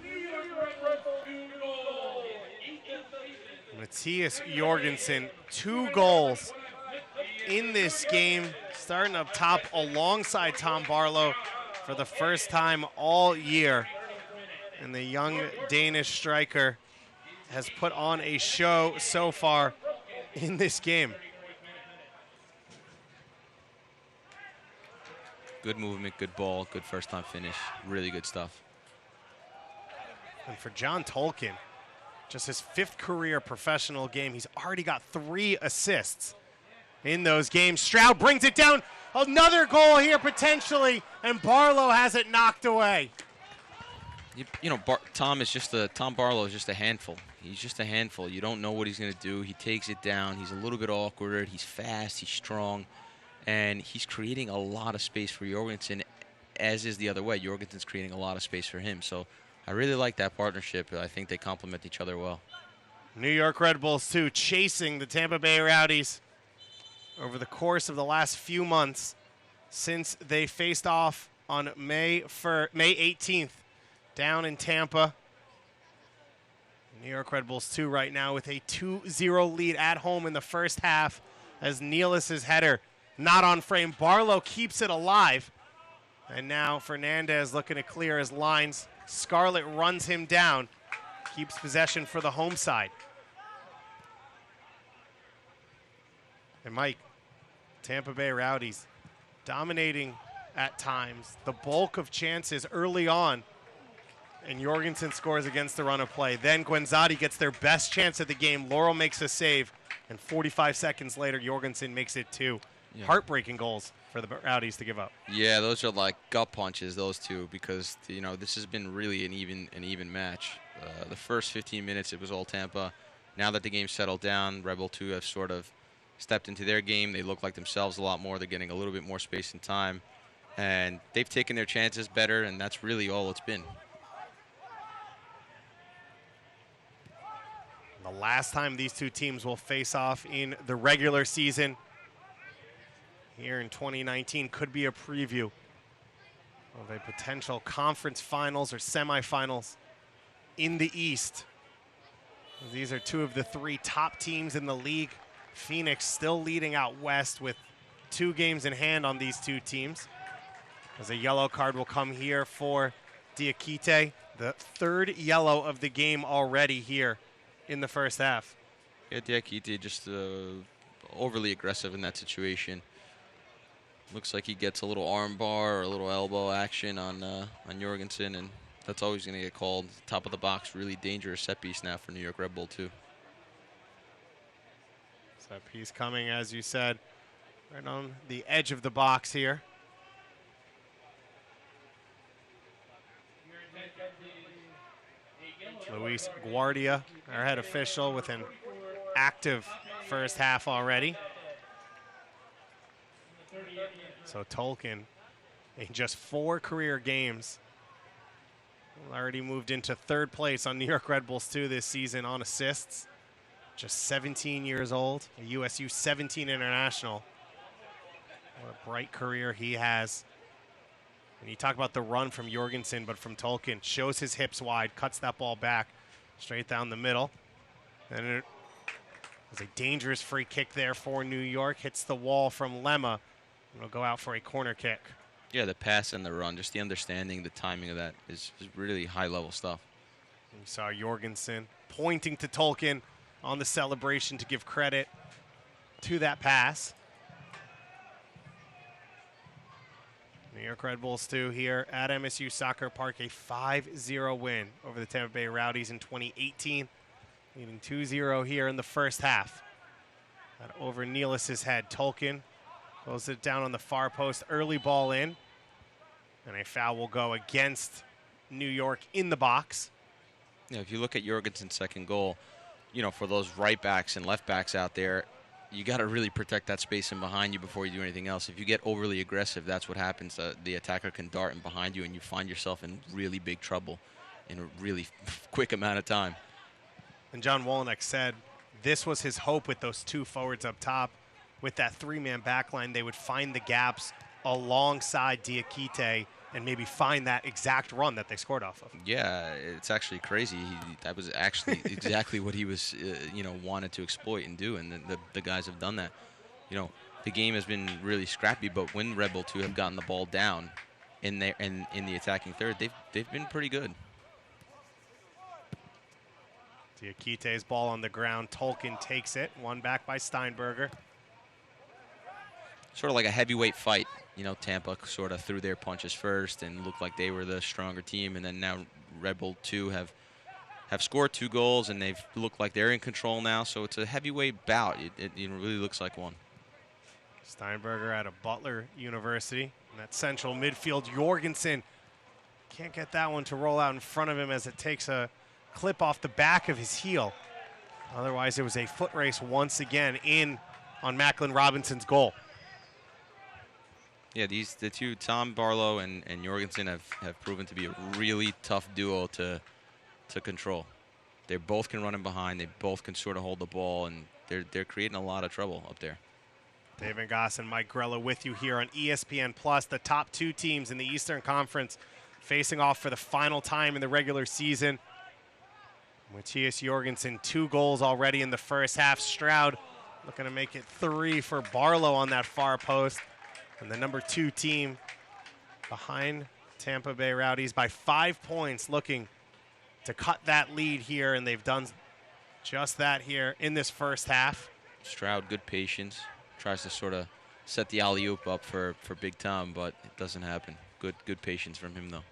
Matthias Jorgensen, 2 goals in this game, starting up top alongside Tom Barlow for the first time all year. And the young Danish striker has put on a show so far in this game. Good movement, good ball, good first time finish. Really good stuff. And for John Tolkien, just his 5th career professional game, he's already got 3 assists in those games. Stroud brings it down. Another goal here potentially, and Barlow has it knocked away. You know, Tom Barlow is just a handful. He's just a handful. You don't know what he's going to do. He takes it down. He's a little bit awkward. He's fast. He's strong. And he's creating a lot of space for Jorgensen, as is the other way. Jorgensen's creating a lot of space for him. So I really like that partnership. I think they complement each other well. New York Red Bulls 2 chasing the Tampa Bay Rowdies over the course of the last few months since they faced off on May 18th down in Tampa. New York Red Bulls 2 right now with a 2-0 lead at home in the first half as Nealis' header not on frame. Barlow keeps it alive. And now Fernandez looking to clear his lines. Scarlett runs him down, keeps possession for the home side. And Mike, Tampa Bay Rowdies dominating at times, the bulk of chances early on, and Jorgensen scores against the run of play. Then Guenzati gets their best chance of the game. Laurel makes a save, and 45 seconds later, Jorgensen makes it 2. Yeah. Heartbreaking goals for the Rowdies to give up. Yeah, those are like gut punches, those two, because you know this has been really an even match. The first 15 minutes, it was all Tampa. Now that the game's settled down, Rebel 2 have sort of stepped into their game. They look like themselves a lot more. They're getting a little bit more space and time, and they've taken their chances better, and that's really all it's been. The last time these two teams will face off in the regular season here in 2019 could be a preview of a potential conference finals or semifinals in the East. These are 2 of the 3 top teams in the league. Phoenix still leading out west with 2 games in hand on these 2 teams. As a yellow card will come here for Diakite, the 3rd yellow of the game already here in the first half. Yeah, Diakite just overly aggressive in that situation. Looks like he gets a little arm bar or a little elbow action on Jorgensen, and that's always going to get called. Top of the box, really dangerous set piece now for New York Red Bull 2. Set piece coming, as you said, right on the edge of the box here. Luis Guardia, our head official, with an active first half already. So Tolkien, in just 4 career games, already moved into 3rd place on New York Red Bulls 2 this season on assists. Just 17 years old, a USU 17 international. What a bright career he has. And you talk about the run from Jorgensen, but from Tolkien, shows his hips wide, cuts that ball back straight down the middle. And it was a dangerous free kick there for New York. Hits the wall from Lemma. And will go out for a corner kick. Yeah, the pass and the run, just the understanding, the timing of that is really high-level stuff. We saw Jorgensen pointing to Tolkien on the celebration to give credit to that pass. New York Red Bulls, too, here at MSU Soccer Park, a 5-0 win over the Tampa Bay Rowdies in 2018, leading 2-0 here in the first half. That over Nealis' head. Tolkien goes it down on the far post, early ball in, and a foul will go against New York in the box. Yeah, if you look at Jorgensen's second goal, you know, for those right backs and left backs out there, you got to really protect that space in behind you before you do anything else. If you get overly aggressive, that's what happens. The attacker can dart in behind you, and you find yourself in really big trouble in a really quick amount of time. And John Wolyniec said this was his hope with those two forwards up top. With that three-man back line, they would find the gaps alongside Diakite and maybe find that exact run that they scored off of. Yeah, it's actually crazy. That was actually exactly what he was, wanted to exploit and do, and the guys have done that. You know, the game has been really scrappy, but when Red Bull 2 have gotten the ball down in the attacking third, they've been pretty good. Diakite's ball on the ground. Tolkien takes it. One back by Steinberger. Sort of like a heavyweight fight. You know, Tampa sort of threw their punches first and looked like they were the stronger team, and then now Red Bull 2 have scored 2 goals, and they've looked like they're in control now. So it's a heavyweight bout. It really looks like one. Steinberger out of Butler University. And that central midfield, Jorgensen can't get that one to roll out in front of him as it takes a clip off the back of his heel. Otherwise, it was a foot race once again in on Macklin Robinson's goal. Yeah, the two, Tom Barlow and Jorgensen, have proven to be a really tough duo to control. They both can run in behind. They both can sort of hold the ball, and they're creating a lot of trouble up there. David Goss and Mike Grella with you here on ESPN Plus. The top 2 teams in the Eastern Conference facing off for the final time in the regular season. Matthias Jorgensen, 2 goals already in the first half. Stroud looking to make it 3 for Barlow on that far post. And the number 2 team behind Tampa Bay Rowdies by 5 points, looking to cut that lead here, and they've done just that here in this first half. Stroud, good patience, tries to sort of set the alley-oop up for Big Tom, but it doesn't happen. Good patience from him, though.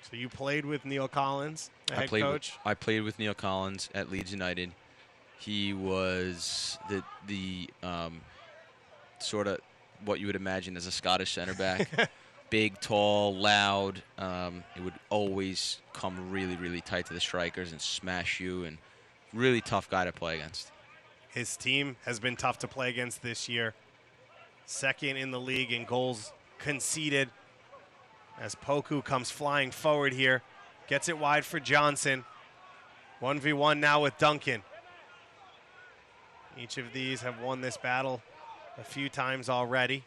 So you played with Neil Collins, the head coach? I played with Neil Collins at Leeds United. He was the sort of what you would imagine as a Scottish center back. Big, tall, loud. It would always come really, really tight to the strikers and smash you, and really tough guy to play against. His team has been tough to play against this year. Second in the league in goals conceded as Poku comes flying forward here. Gets it wide for Johnson. 1v1 now with Duncan. Each of these have won this battle a few times already.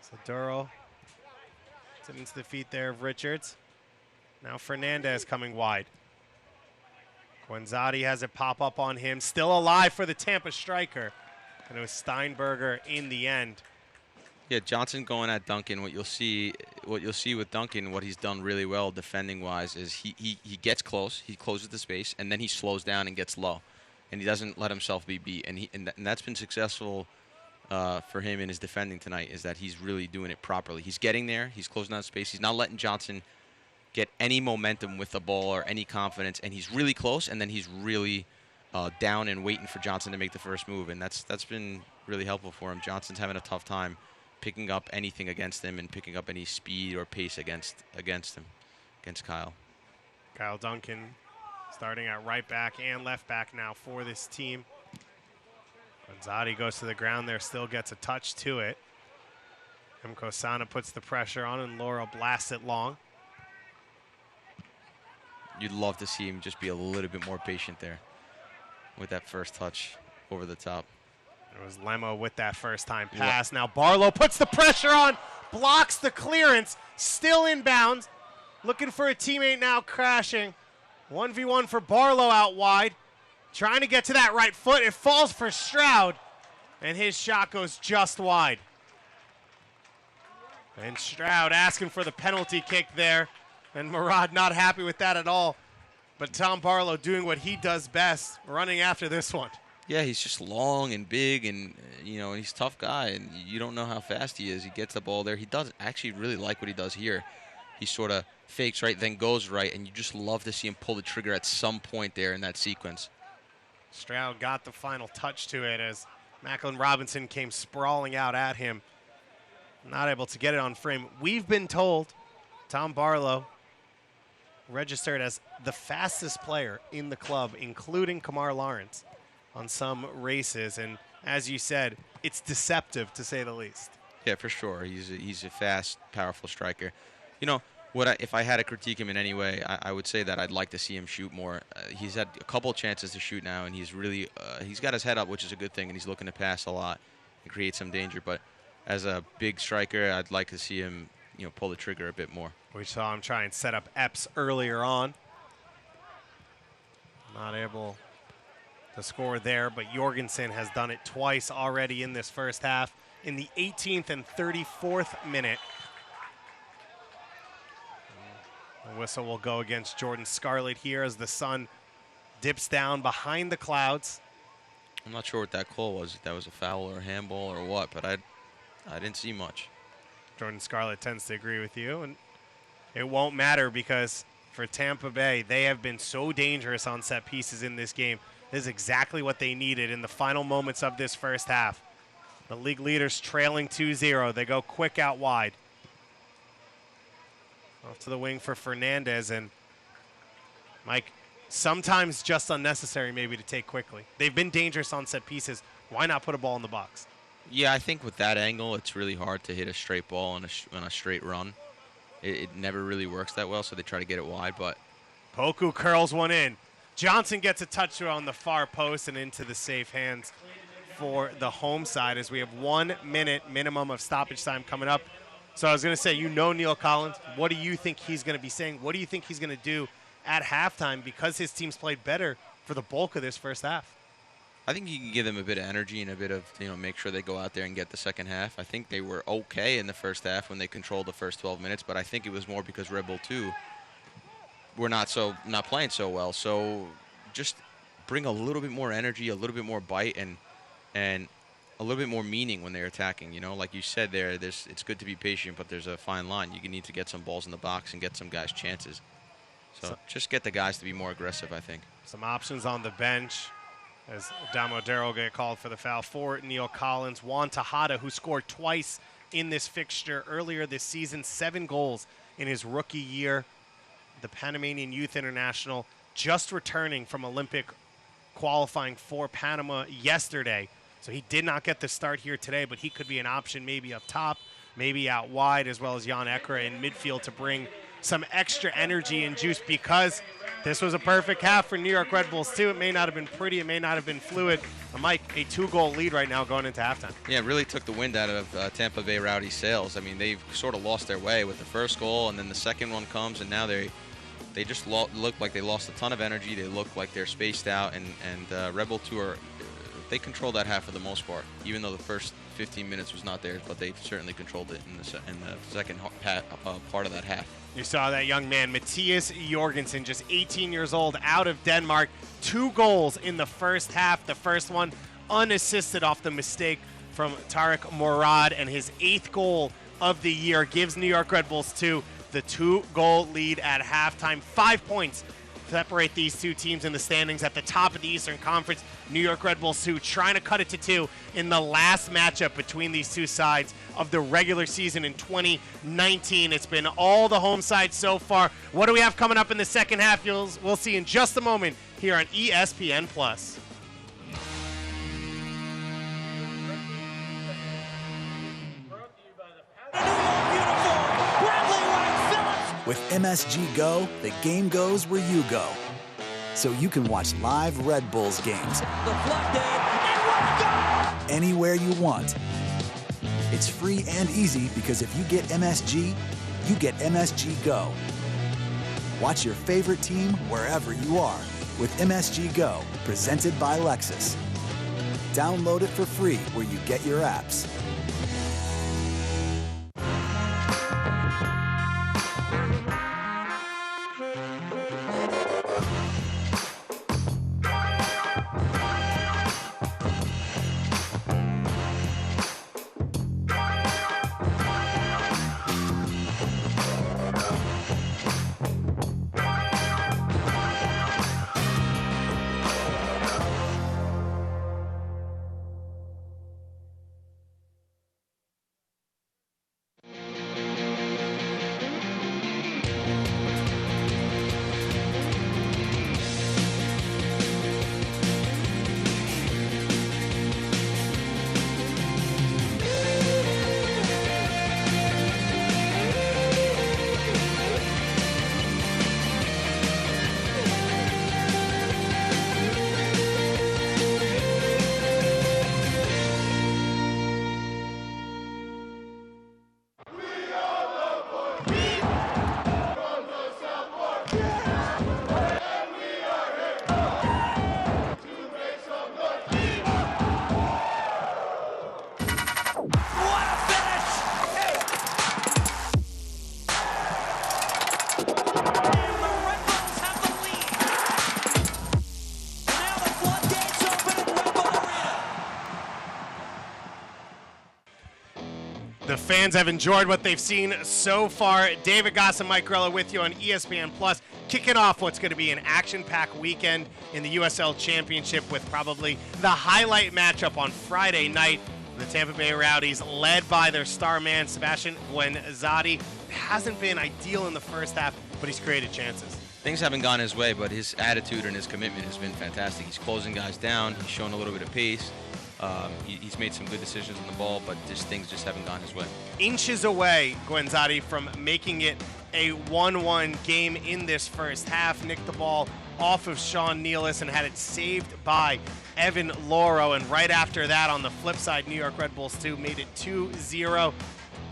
So Duro sitting to the feet there of Richards. Now Fernandez coming wide. Guenzati has it pop up on him. Still alive for the Tampa striker. And it was Steinberger in the end. Yeah, Johnson going at Duncan. What you'll see with Duncan, what he's done really well defending-wise, is he gets close, he closes the space, and then he slows down and gets low, and he doesn't let himself be beat. And that's been successful for him in his defending tonight. Is that he's really doing it properly. He's getting there. He's closing down space. He's not letting Johnson get any momentum with the ball or any confidence, and he's really close, and then he's really down and waiting for Johnson to make the first move, and that's been really helpful for him. Johnson's having a tough time picking up anything against him and picking up any speed or pace against him, against Kyle. Kyle Duncan starting at right back and left back now for this team. Guenzati goes to the ground there, still gets a touch to it. Emko Sana puts the pressure on, and Laura blasts it long. You'd love to see him just be a little bit more patient there with that first touch over the top. It was Lemo with that first time pass. Now Barlow puts the pressure on, blocks the clearance, still inbounds. Looking for a teammate now, crashing. 1v1 for Barlow out wide. Trying to get to that right foot. It falls for Stroud, and his shot goes just wide. And Stroud asking for the penalty kick there. And Murad not happy with that at all. But Tom Barlow doing what he does best, running after this one. Yeah, he's just long and big, and he's a tough guy, and you don't know how fast he is. He gets the ball there. He does actually really like what he does here. He sort of fakes right, then goes right, and you just love to see him pull the trigger at some point there in that sequence. Stroud got the final touch to it as Macklin Robinson came sprawling out at him. Not able to get it on frame. We've been told Tom Barlow registered as the fastest player in the club, including Kamar Lawrence, on some races. And as you said, it's deceptive to say the least. Yeah, for sure. He's a fast, powerful striker. If I had to critique him in any way, I would say that I'd like to see him shoot more. He's had a couple chances to shoot now, and he's really he's got his head up, which is a good thing, and he's looking to pass a lot and create some danger. But as a big striker, I'd like to see him pull the trigger a bit more. We saw him try and set up Epps earlier on. Not able to score there, but Jorgensen has done it twice already in this first half in the 18th and 34th minute. The whistle will go against Jordan Scarlett here as the sun dips down behind the clouds. I'm not sure what that call was, if that was a foul or a handball or what, but I didn't see much. Jordan Scarlett tends to agree with you, and it won't matter because for Tampa Bay, they have been so dangerous on set pieces in this game. This is exactly what they needed in the final moments of this first half. The league leaders trailing 2-0. They go quick out wide. Off to the wing for Fernandez, and Mike, sometimes just unnecessary maybe to take quickly. They've been dangerous on set pieces. Why not put a ball in the box? Yeah, I think with that angle, it's really hard to hit a straight ball on a straight run. It never really works that well, so they try to get it wide. But Poku curls one in. Johnson gets a touch on the far post and into the safe hands for the home side as we have 1 minute minimum of stoppage time coming up. So I was going to say, Neil Collins. What do you think he's going to be saying? What do you think he's going to do at halftime because his team's played better for the bulk of this first half? I think you can give them a bit of energy and a bit of, make sure they go out there and get the second half. I think they were okay in the first half when they controlled the first 12 minutes, but I think it was more because Red Bull 2 were not playing so well. So just bring a little bit more energy, a little bit more bite, and a little bit more meaning when they're attacking. Like you said it's good to be patient, but there's a fine line. You need to get some balls in the box and get some guys chances. So just get the guys to be more aggressive, I think. Some options on the bench as Damo Darrell get called for the foul for Neil Collins. Juan Tejada, who scored twice in this fixture earlier this season, 7 goals in his rookie year. The Panamanian Youth International just returning from Olympic qualifying for Panama yesterday. So he did not get the start here today, but he could be an option maybe up top, maybe out wide, as well as Jan Ekra in midfield to bring some extra energy and juice because this was a perfect half for New York Red Bulls too. It may not have been pretty, it may not have been fluid. Mike, a 2-goal lead right now going into halftime. Yeah, it really took the wind out of Tampa Bay Rowdies' sails. I mean, they've sort of lost their way with the first goal, and then the second one comes, and now they just look like they lost a ton of energy. They look like they're spaced out, and Red Bull 2 they controlled that half for the most part, even though the first 15 minutes was not there, but they certainly controlled it in the second part of that half. You saw that young man, Matthias Jorgensen, just 18 years old, out of Denmark. 2 goals in the first half. The first one unassisted off the mistake from Tarek Morad, and his 8th goal of the year gives New York Red Bulls 2 the 2-goal lead at halftime. 5 points separate these two teams in the standings at the top of the Eastern Conference. New York Red Bulls 2 trying to cut it to 2 in the last matchup between these two sides of the regular season in 2019. It's been all the home sides so far. What do we have coming up in the second half? We'll see in just a moment here on ESPN+. With MSG Go, the game goes where you go. So you can watch live Red Bulls games anywhere you want. It's free and easy because if you get MSG, you get MSG Go. Watch your favorite team wherever you are with MSG Go, presented by Lexus. Download it for free where you get your apps. The fans have enjoyed what they've seen so far. David Goss and Mike Grella with you on ESPN Plus, kicking off what's going to be an action-packed weekend in the USL Championship with probably the highlight matchup on Friday night. The Tampa Bay Rowdies, led by their star man, Sebastian Guenzati. Hasn't been ideal in the first half, but he's created chances. Things haven't gone his way, but his attitude and his commitment has been fantastic. He's closing guys down. He's shown a little bit of pace. He's made some good decisions on the ball, but things just haven't gone his way. Inches away, Guenzati, from making it a 1-1 game in this first half. Nicked the ball off of Sean Nealis and had it saved by Evan Loro. And right after that, on the flip side, New York Red Bulls 2 made it 2-0.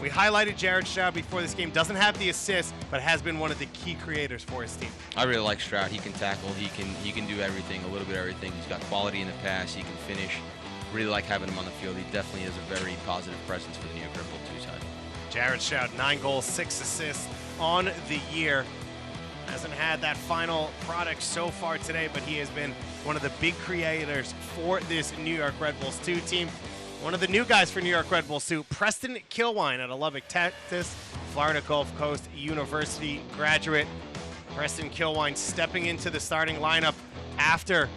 We highlighted Jared Stroud before this game. Doesn't have the assist, but has been one of the key creators for his team. I really like Stroud. He can tackle. He can do everything, a little bit of everything. He's got quality in the pass. He can finish. Really like having him on the field. He definitely is a very positive presence for the New York Red Bull 2 side. Jared Stroud, 9 goals, 6 assists on the year. Hasn't had that final product so far today, but he has been one of the big creators for this New York Red Bulls 2 team. One of the new guys for New York Red Bulls 2, Preston Kilwine out of Lubbock, Texas, Florida Gulf Coast University graduate. Preston Kilwine stepping into the starting lineup after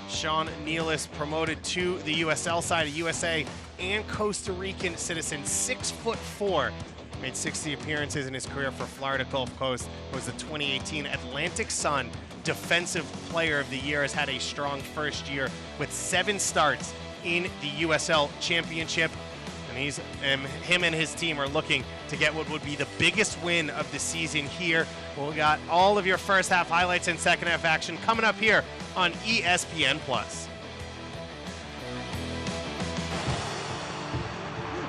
Sean Nealis promoted to the USL side, a USA and Costa Rican citizen, 6'4", made 60 appearances in his career for Florida Gulf Coast, was the 2018 Atlantic Sun Defensive Player of the Year, has had a strong first year with 7 starts in the USL Championship. And him and his team are looking to get what would be the biggest win of the season here. Well, we got all of your first half highlights and second half action coming up here on ESPN Plus.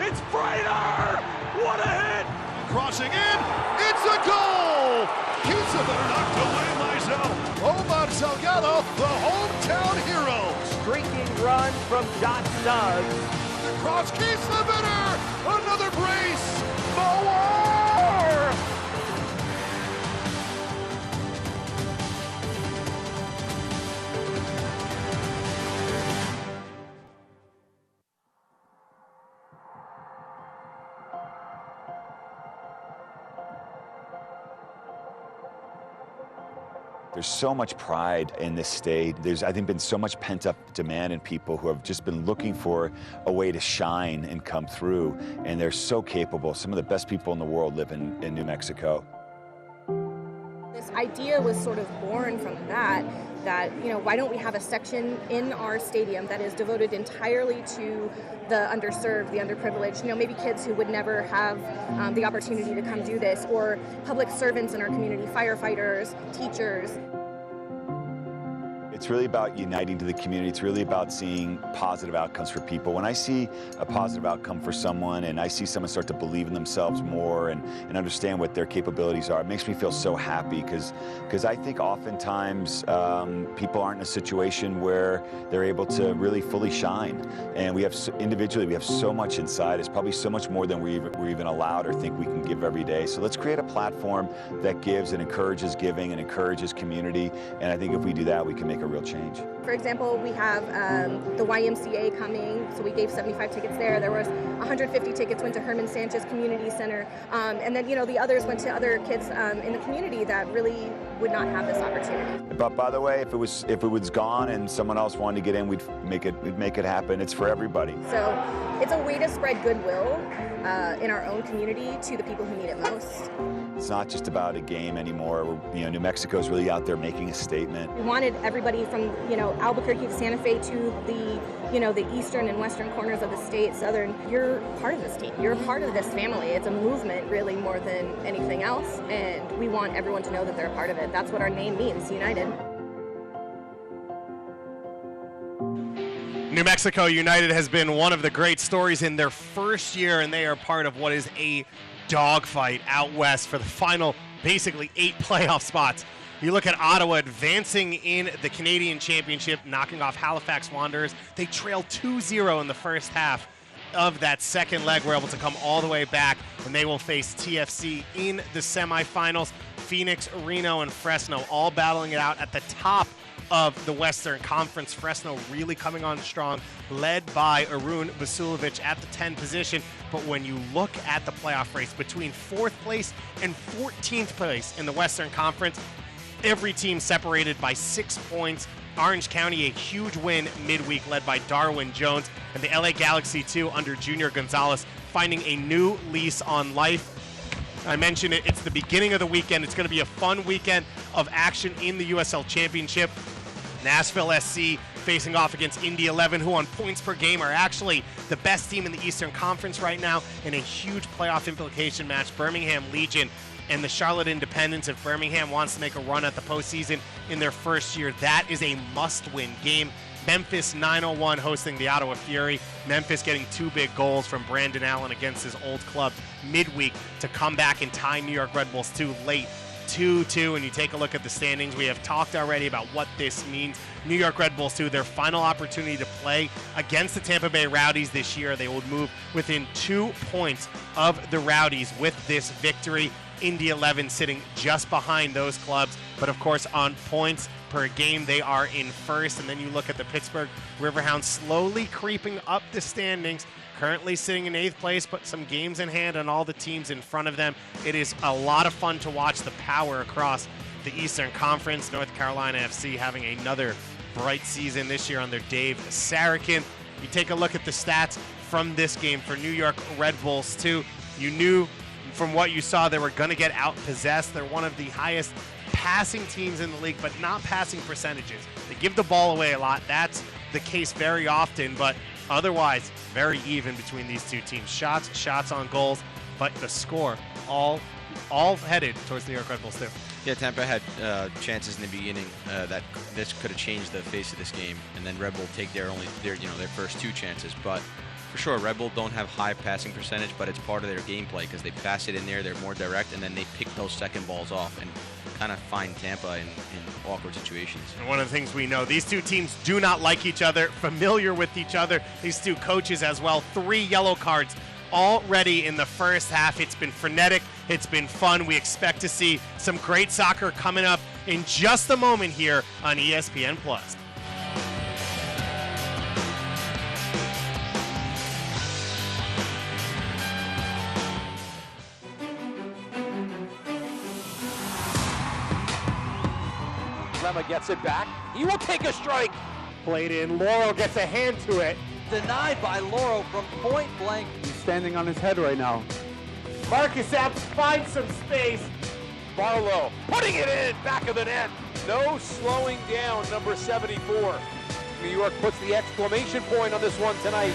It's Freighter! What a hit! Crossing in, it's a goal! Pizza better knocked away myself. Omar Salgado, the hometown hero. Streaking run from Josh Suggs. The cross keeps the winner! Another brace! Mower! There's so much pride in this state. There's, I think, been so much pent-up demand in people who have just been looking for a way to shine and come through, and they're so capable. Some of the best people in the world live in New Mexico. This idea was sort of born from that, you know, why don't we have a section in our stadium that is devoted entirely to the underserved, the underprivileged, you know, maybe kids who would never have the opportunity to come do this, or public servants in our community, firefighters, teachers. It's really about uniting to the community. It's really about seeing positive outcomes for people. When I see a positive outcome for someone and I see someone start to believe in themselves more and understand what their capabilities are, it makes me feel so happy because I think oftentimes people aren't in a situation where they're able to really fully shine. And we have, individually, we have so much inside. It's probably so much more than we're even allowed or think we can give every day. So let's create a platform that gives and encourages giving and encourages community. And I think if we do that, we can make a real change. For example, we have the YMCA coming, so we gave 75 tickets there. There was 150 tickets went to Herman Sanchez Community Center, and then, you know, the others went to other kids in the community that really would not have this opportunity. But by the way, if it was gone and someone else wanted to get in, we'd make it happen. It's for everybody. So it's a way to spread goodwill in our own community to the people who need it most. It's not just about a game anymore. You know, New Mexico's really out there making a statement. We wanted everybody from, you know, Albuquerque to Santa Fe to the, you know, the eastern and western corners of the state, southern. You're part of this team. You're a part of this family. It's a movement really more than anything else, and we want everyone to know that they're a part of it. That's what our name means, United. New Mexico United has been one of the great stories in their first year, and they are part of what is a dogfight out west for the final, basically 8 playoff spots. You look at Ottawa advancing in the Canadian Championship, knocking off Halifax Wanderers. They trail 2-0 in the first half of that second leg. We're able to come all the way back, and they will face TFC in the semifinals. Phoenix, Reno, and Fresno all battling it out at the top of the Western Conference. Fresno really coming on strong, led by Arun Vasilovic at the 10 position. But when you look at the playoff race between 4th place and 14th place in the Western Conference, every team separated by 6 points. Orange County, a huge win midweek, led by Darwin Jones, and the LA Galaxy, too, under Junior Gonzalez, finding a new lease on life. I mentioned it, it's the beginning of the weekend. It's going to be a fun weekend of action in the USL Championship. Nashville SC facing off against Indy 11, who on points per game are actually the best team in the Eastern Conference right now, in a huge playoff implication match. Birmingham Legion and the Charlotte Independence. If Birmingham wants to make a run at the postseason in their first year, that is a must-win game. Memphis 901 hosting the Ottawa Fury. Memphis getting 2 big goals from Brandon Allen against his old club midweek to come back and tie New York Red Bulls 2 late. 2-2, and you take a look at the standings. We have talked already about what this means. New York Red Bulls 2, their final opportunity to play against the Tampa Bay Rowdies this year. They would move within 2 points of the Rowdies with this victory. Indy 11 sitting just behind those clubs, but of course on points per game they are in first. And then you look at the Pittsburgh Riverhounds slowly creeping up the standings, currently sitting in 8th place, but some games in hand on all the teams in front of them. It is a lot of fun to watch the power across the Eastern Conference. North Carolina FC having another bright season this year under Dave Sarakin. You take a look at the stats from this game for New York Red Bulls 2. You knew from what you saw they were going to get outpossessed. They're one of the highest passing teams in the league, but not passing percentages. They give the ball away a lot. That's the case very often, but otherwise very even between these two teams. Shots on goals, but the score all headed towards New York Red Bulls 2. Yeah, Tampa had chances in the beginning that this could have changed the face of this game, and then Red Bull take their first 2 chances. But for sure, Red Bull don't have high passing percentage, but it's part of their gameplay because they pass it in there, they're more direct, and then they pick those second balls off and kind of find Tampa in awkward situations. And one of the things we know, these two teams do not like each other, familiar with each other, these two coaches as well. 3 yellow cards already in the first half. It's been frenetic, it's been fun. We expect to see some great soccer coming up in just a moment here on ESPN+. Lema gets it back. He will take a strike. Played in. Laurel gets a hand to it. Denied by Laurel from point blank. He's standing on his head right now. Marcus Epps finds some space. Barlow putting it in, back of the net. No slowing down, number 74. New York puts the exclamation point on this one tonight.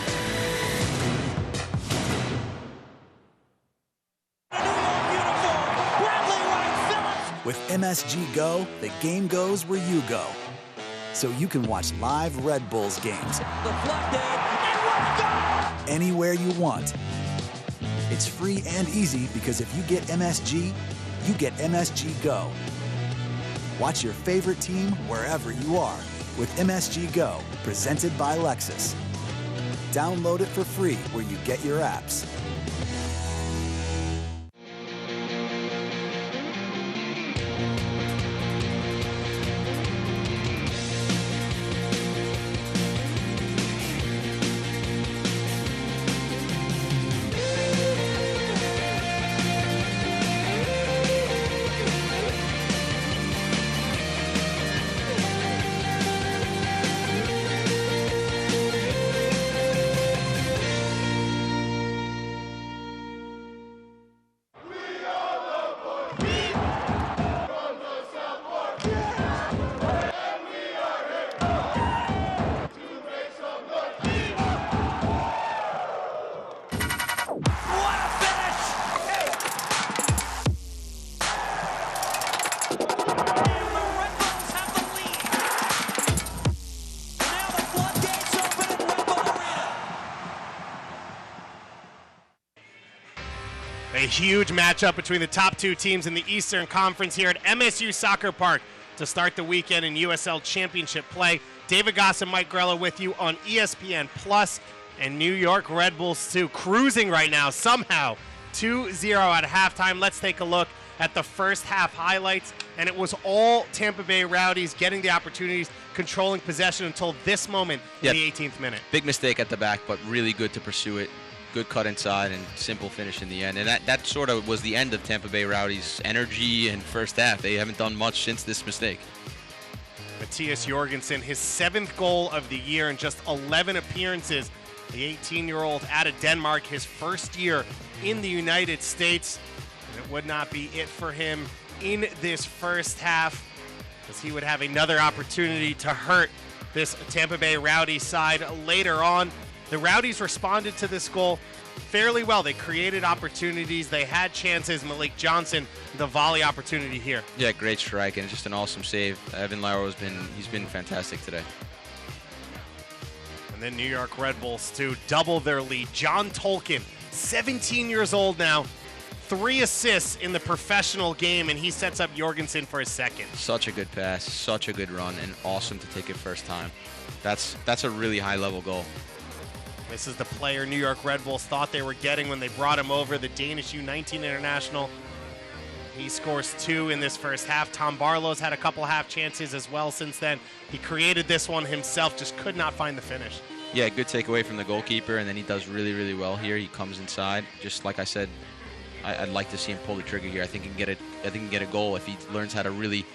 With MSG Go, the game goes where you go. So you can watch live Red Bulls games anywhere you want. It's free and easy because if you get MSG, you get MSG Go. Watch your favorite team wherever you are with MSG Go, presented by Lexus. Download it for free where you get your apps. A huge matchup between the top 2 teams in the Eastern Conference here at MSU Soccer Park to start the weekend in USL Championship play. David Goss and Mike Grella with you on ESPN Plus, and New York Red Bulls 2 cruising right now somehow 2-0 at halftime. Let's take a look at the first half highlights, and it was all Tampa Bay Rowdies getting the opportunities, controlling possession until this moment in the 18th minute. Big mistake at the back, but really good to pursue it. Good cut inside and simple finish in the end. And that sort of was the end of Tampa Bay Rowdies' energy in first half. They haven't done much since this mistake. Mattias Jorgensen, his 7th goal of the year in just 11 appearances. The 18-year-old out of Denmark, his first year in the United States. And it would not be it for him in this first half, as he would have another opportunity to hurt this Tampa Bay Rowdies side later on. The Rowdies responded to this goal fairly well. They created opportunities. They had chances. Malik Johnson, the volley opportunity here. Yeah, great strike and just an awesome save. Evan Laro he's been fantastic today. And then New York Red Bulls to double their lead. John Tolkien, 17 years old now, 3 assists in the professional game, and he sets up Jorgensen for his second. Such a good pass, such a good run, and awesome to take it first time. That's a really high-level goal. This is the player New York Red Bulls thought they were getting when they brought him over, the Danish U19 international. He scores 2 in this first half. Tom Barlow's had a couple half chances as well since then. He created this one himself, just could not find the finish. Yeah, good takeaway from the goalkeeper, and then he does really, really well here. He comes inside. Just like I said, I'd like to see him pull the trigger here. I think he can get a goal if he learns how to really,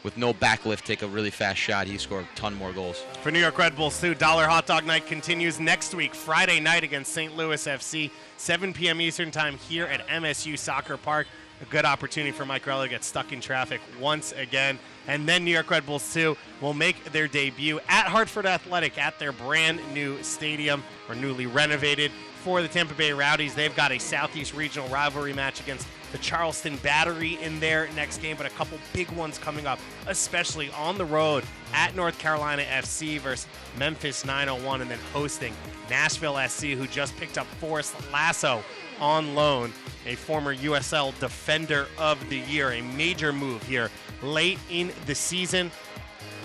with no backlift, take a really fast shot. He scored a ton more goals. For New York Red Bulls, too, Dollar Hot Dog Night continues next week, Friday night against St. Louis FC, 7 p.m. Eastern Time here at MSU Soccer Park. A good opportunity for Mike Grella to get stuck in traffic once again. And then New York Red Bulls, too, will make their debut at Hartford Athletic at their brand new stadium, or newly renovated. For the Tampa Bay Rowdies, they've got a Southeast Regional rivalry match against the Charleston Battery in their next game, but a couple big ones coming up, especially on the road at North Carolina FC versus Memphis 901, and then hosting Nashville SC, who just picked up Forrest Lasso on loan, a former USL Defender of the Year. A major move here late in the season.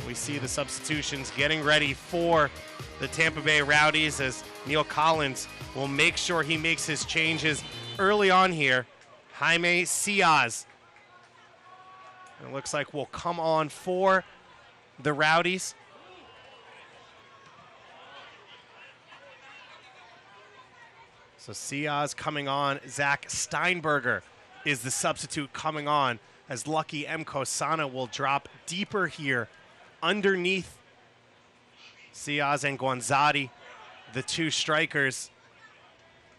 We see the substitutions getting ready for the Tampa Bay Rowdies as Neil Collins will make sure he makes his changes early on here. Jaime Ciaz, it looks like, will come on for the Rowdies. So Ciaz coming on. Zach Steinberger is the substitute coming on, as Lucky M. Kosana will drop deeper here underneath Ciaz and Guanzati, the 2 strikers.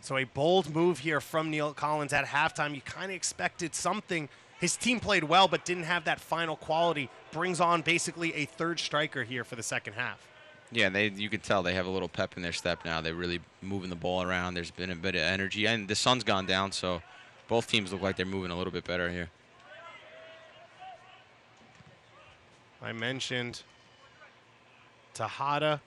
So a bold move here from Neil Collins at halftime. You kind of expected something. His team played well but didn't have that final quality. Brings on basically a 3rd striker here for the second half. Yeah, you can tell they have a little pep in their step now. They're really moving the ball around. There's been a bit of energy, and the sun's gone down, so both teams look like they're moving a little bit better here. I mentioned Tejada,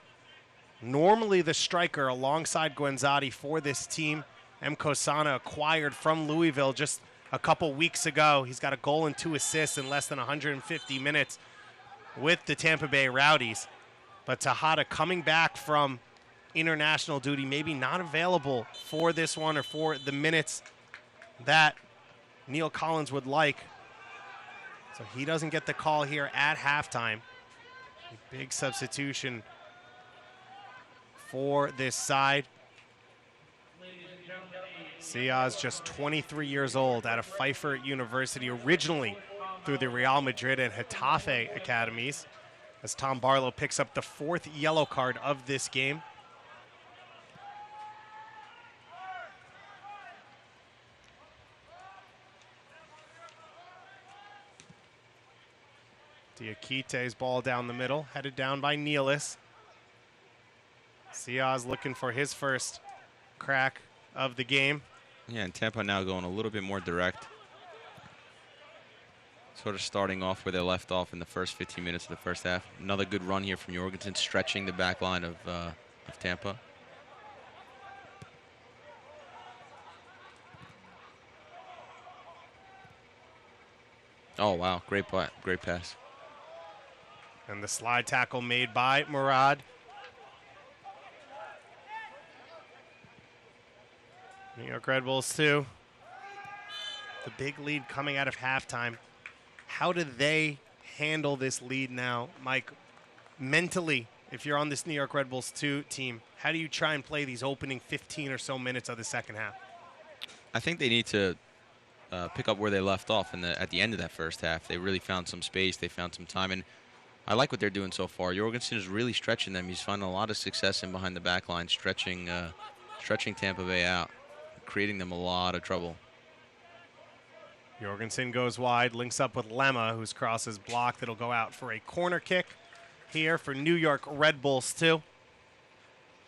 normally the striker alongside Guanzati for this team. M. Kosana acquired from Louisville just a couple weeks ago. He's got a goal and 2 assists in less than 150 minutes with the Tampa Bay Rowdies. But Tejada coming back from international duty, maybe not available for this one or for the minutes that Neil Collins would like. So he doesn't get the call here at halftime. A big substitution for this side. Ciaz, just 23 years old, out of Pfeiffer University, originally through the Real Madrid and Getafe academies, as Tom Barlow picks up the 4th yellow card of this game. Diakite's ball down the middle, headed down by Nealis. Ciaz looking for his first crack of the game. Yeah, and Tampa now going a little bit more direct. Sort of starting off where they left off in the first 15 minutes of the first half. Another good run here from Jorgensen, stretching the back line of Tampa. Oh, wow. Great pass. And the slide tackle made by Murad. New York Red Bulls 2. The big lead coming out of halftime. How do they handle this lead now, Mike? Mentally, if you're on this New York Red Bulls 2 team, how do you try and play these opening 15 or so minutes of the second half? I think they need to pick up where they left off at the end of that first half. They really found some space. They found some time. And I like what they're doing so far. Jorgensen is really stretching them. He's finding a lot of success in behind the back line, stretching Tampa Bay out, creating them a lot of trouble. Jorgensen goes wide, links up with Lemma, whose cross is blocked. It'll go out for a corner kick here for New York Red Bulls 2.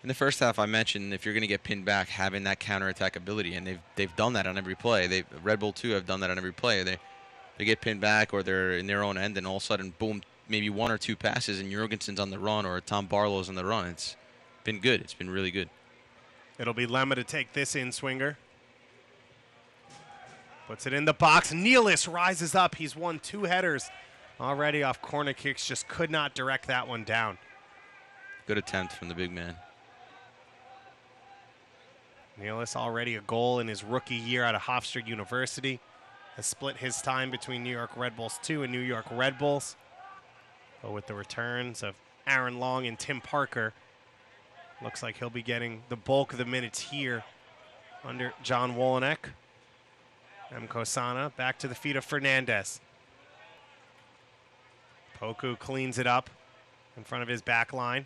In the first half, I mentioned if you're going to get pinned back, having that counterattack ability, and they've done that on every play. Red Bull 2 have done that on every play. They get pinned back or they're in their own end, and all of a sudden, boom, maybe one or two passes, and Jorgensen's on the run or Tom Barlow's on the run. It's been good. It's been really good. It'll be Lemma to take this in swinger. Puts it in the box. Nealis rises up. He's won 2 headers already off corner kicks. Just could not direct that one down. Good attempt from the big man. Nealis already a goal in his rookie year out of Hofstra University. Has split his time between New York Red Bulls 2 and New York Red Bulls. But with the returns of Aaron Long and Tim Parker, looks like he'll be getting the bulk of the minutes here under John Wolenek. Mkosana back to the feet of Fernandez. Poku cleans it up in front of his back line.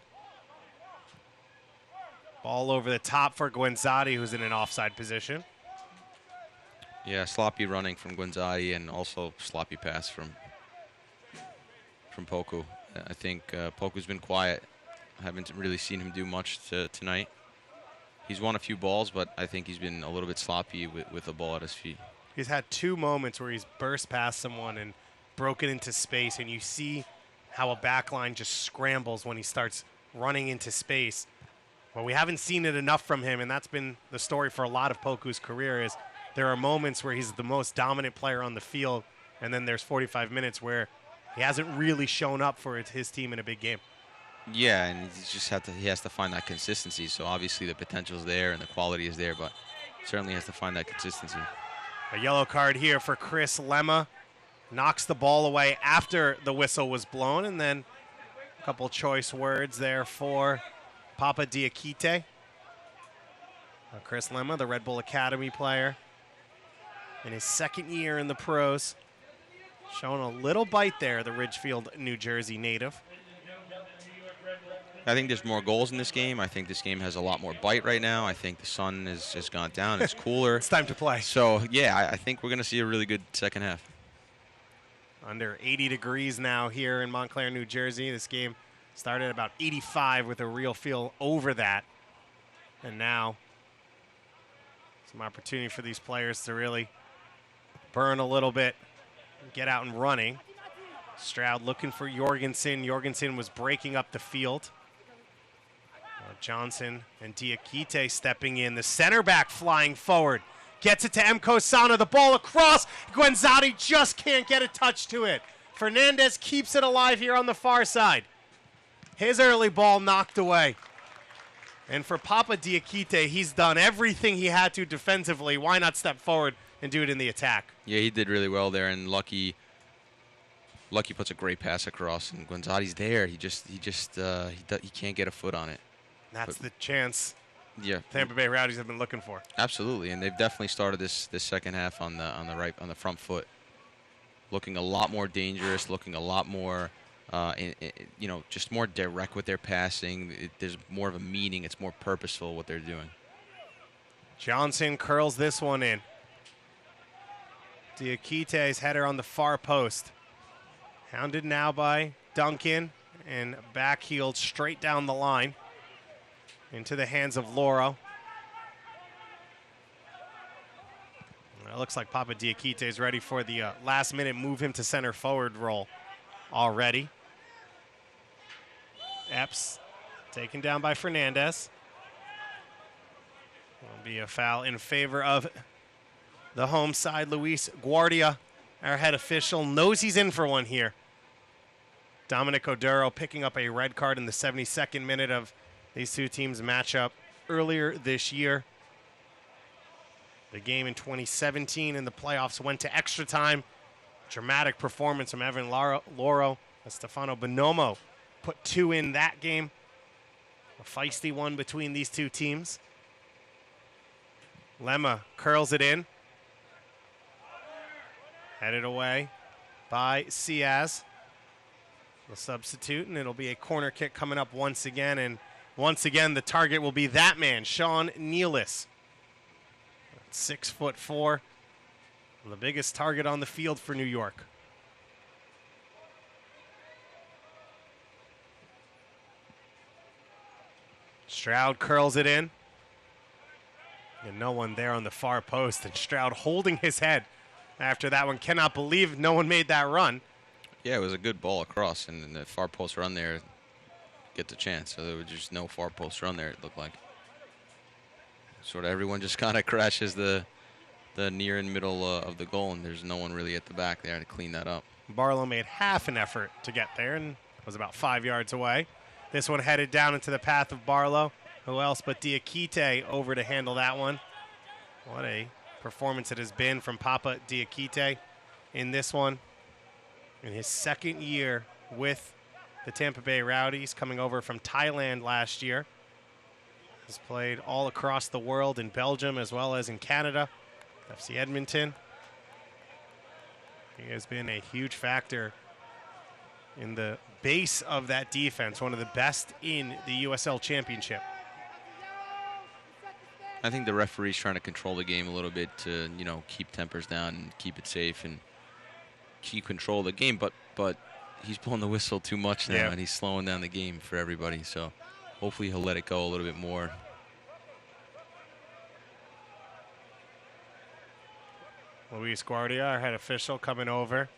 Ball over the top for Guenzati, who's in an offside position. Yeah, sloppy running from Guenzati and also sloppy pass from Poku. I think Poku's been quiet. I haven't really seen him do much tonight. He's won a few balls, but I think he's been a little bit sloppy with the ball at his feet. He's had 2 moments where he's burst past someone and broken into space, and you see how a back line just scrambles when he starts running into space. Well, we haven't seen it enough from him, and that's been the story for a lot of Poku's career is there are moments where he's the most dominant player on the field, and then there's 45 minutes where he hasn't really shown up for his team in a big game. Yeah, and he has to find that consistency. So obviously the potential is there and the quality is there, but certainly has to find that consistency. A yellow card here for Chris Lemma. Knocks the ball away after the whistle was blown, and then a couple choice words there for Papa Diakite. Chris Lemma, the Red Bull Academy player, in his second year in the pros. Showing a little bite there, the Ridgefield, New Jersey native. I think there's more goals in this game. I think this game has a lot more bite right now. I think the sun has gone down. It's cooler. It's time to play. So, yeah, I think we're going to see a really good second half. Under 80 degrees now here in Montclair, New Jersey. This game started at about 85 with a real feel over that. And now some opportunity for these players to really burn a little bit, get out and running. Stroud looking for Jorgensen. Jorgensen was breaking up the field. Johnson and Diakite stepping in. The center back flying forward. Gets it to Mkosana. The ball across. Guenzati just can't get a touch to it. Fernandez keeps it alive here on the far side. His early ball knocked away. And for Papa Diakite, he's done everything he had to defensively. Why not step forward and do it in the attack? Yeah, he did really well there, and Lucky puts a great pass across, and Guenzati's there. He can't get a foot on it. That's the chance Yeah, Tampa Bay Rowdies have been looking for. Absolutely, and they've definitely started this second half on the front foot, looking a lot more dangerous, looking a lot more, just more direct with their passing. There's more of a meaning. It's more purposeful what they're doing. Johnson curls this one in. Diakite's header on the far post. Hounded now by Duncan and backheeled straight down the line into the hands of Loro. It looks like Papa Diakite is ready for the last-minute move him to center forward role already. Epps taken down by Fernandez. Will be a foul in favor of the home side. Luis Guardia, our head official, knows he's in for one here. Dominic Oduro picking up a red card in the 72nd minute of these two teams' matchup earlier this year. The game in 2017 in the playoffs went to extra time. Dramatic performance from Evan Loro. Stefano Bonomo put 2 in that game. A feisty one between these two teams. Lemma curls it in. Headed away by Ciaz, the substitute, and it'll be a corner kick coming up once again. And once again, the target will be that man, Sean Nealis. 6'4", the biggest target on the field for New York. Stroud curls it in. And no one there on the far post. And Stroud holding his head after that one. Cannot believe no one made that run. Yeah, it was a good ball across, and the far post run there get the chance. So there was just no far post run there, it looked like. Sort of everyone just kind of crashes the near and middle of the goal, and there's no one really at the back there to clean that up. Barlow made half an effort to get there and was about 5 yards away. This one headed down into the path of Barlow. Who else but Diakite over to handle that one. What a performance it has been from Papa Diakite in this one. In his second year with the Tampa Bay Rowdies, coming over from Thailand last year. He's played all across the world in Belgium as well as in Canada. FC Edmonton. He has been a huge factor in the base of that defense, one of the best in the USL Championship. I think the referee's trying to control the game a little bit to, keep tempers down and keep it safe and keep control of the game. But he's blowing the whistle too much now, and he's slowing down the game for everybody. So hopefully he'll let it go a little bit more. Luis Guardia, our head official, coming over.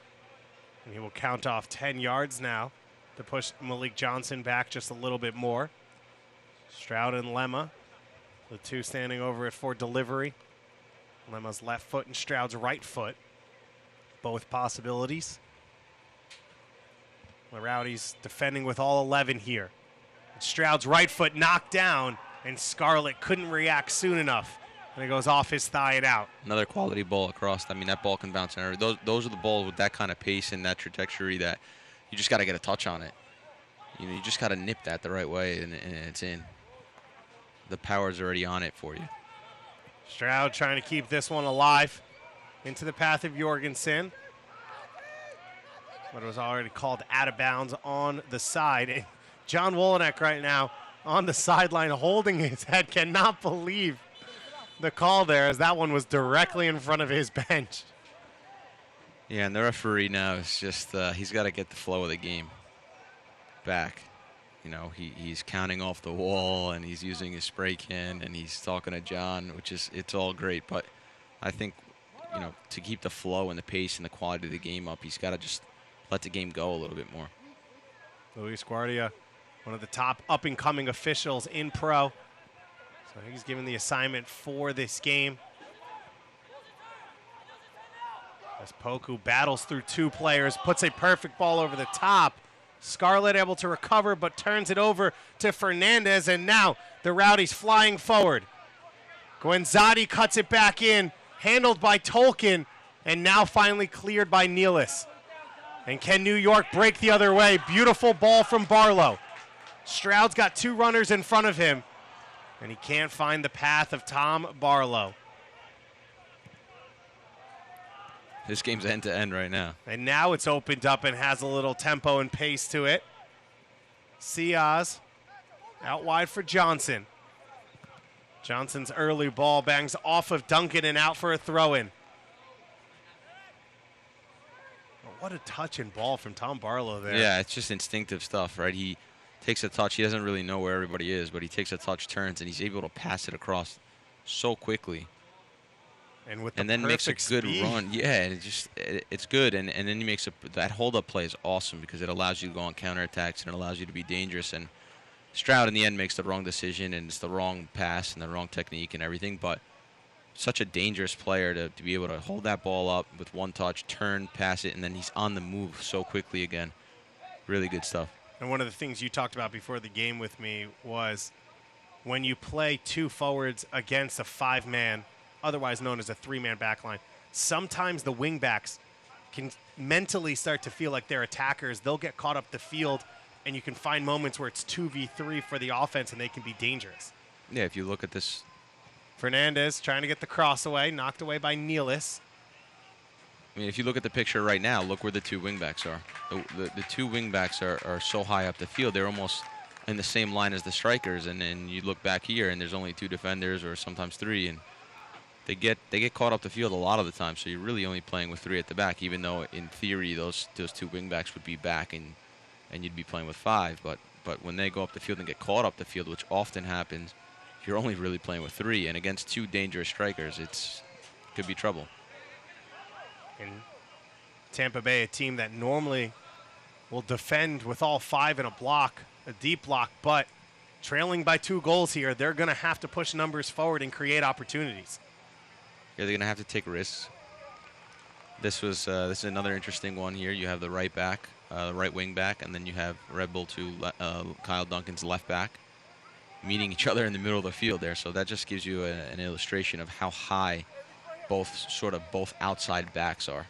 And he will count off 10 yards now to push Malik Johnson back just a little bit more. Stroud and Lemma, the two standing over it for delivery. Lemma's left foot and Stroud's right foot. Both possibilities. The Rowdies defending with all 11 here. Stroud's right foot knocked down, and Scarlett couldn't react soon enough. And it goes off his thigh and out. Another quality ball across. I mean, that ball can bounce. Those are the balls with that kind of pace and that trajectory that you just got to get a touch on it. You just got to nip that the right way, and it's in. The power's already on it for you. Stroud trying to keep this one alive into the path of Jorgensen. But it was already called out of bounds on the side. And John Wolenek right now on the sideline holding his head. Cannot believe the call there, as that one was directly in front of his bench. Yeah, and the referee now is just, he's got to get the flow of the game back. He's counting off the wall, and he's using his spray can, and he's talking to John, it's all great. But I think, to keep the flow and the pace and the quality of the game up, he's got to just let the game go a little bit more. Luis Guardia, one of the top up-and-coming officials in pro. So he's given the assignment for this game. As Poku battles through two players, puts a perfect ball over the top. Scarlett able to recover, but turns it over to Fernandez, and now the Rowdies flying forward. Guenzati cuts it back in, handled by Tolkien, and now finally cleared by Nealis. And can New York break the other way? Beautiful ball from Barlow. Stroud's got two runners in front of him, and he can't find the path of Tom Barlow. This game's end-to-end right now. And now it's opened up and has a little tempo and pace to it. Ciaz out wide for Johnson. Johnson's early ball bangs off of Duncan and out for a throw-in. What a touch and ball from Tom Barlow there. Yeah, it's just instinctive stuff, right? He takes a touch. He doesn't really know where everybody is, but he takes a touch, turns, and he's able to pass it across so quickly. And then makes a good run. Yeah, it's good. And then he makes that hold-up play is awesome because it allows you to go on counterattacks and it allows you to be dangerous. And Stroud, in the end, makes the wrong decision, and it's the wrong pass and the wrong technique and everything. But such a dangerous player to be able to hold that ball up with one touch, turn, pass it, and then he's on the move so quickly again. Really good stuff. And one of the things you talked about before the game with me was when you play two forwards against a five-man otherwise known as a three-man back line. Sometimes the wingbacks can mentally start to feel like they're attackers. They'll get caught up the field, and you can find moments where it's 2v3 for the offense, and they can be dangerous. Yeah, if you look at this. Fernandez trying to get the cross away, knocked away by Nealis. I mean, if you look at the picture right now, look where the two wingbacks are. The two wingbacks are so high up the field, they're almost in the same line as the strikers. And then you look back here, and there's only two defenders or sometimes three, and they get caught up the field a lot of the time. So you're really only playing with three at the back, even though in theory those two wingbacks would be back and you'd be playing with five. But when they go up the field and get caught up the field, which often happens, you're only really playing with three. And against two dangerous strikers, it could be trouble. And Tampa Bay, a team that normally will defend with all five in a block, a deep block, but trailing by 2 goals here, they're going to have to push numbers forward and create opportunities. Yeah, they're going to have to take risks. This is another interesting one here. You have the right back, right wing back, and then you have Red Bull 2, Kyle Duncan's left back, meeting each other in the middle of the field there. So that just gives you an illustration of how high both outside backs are.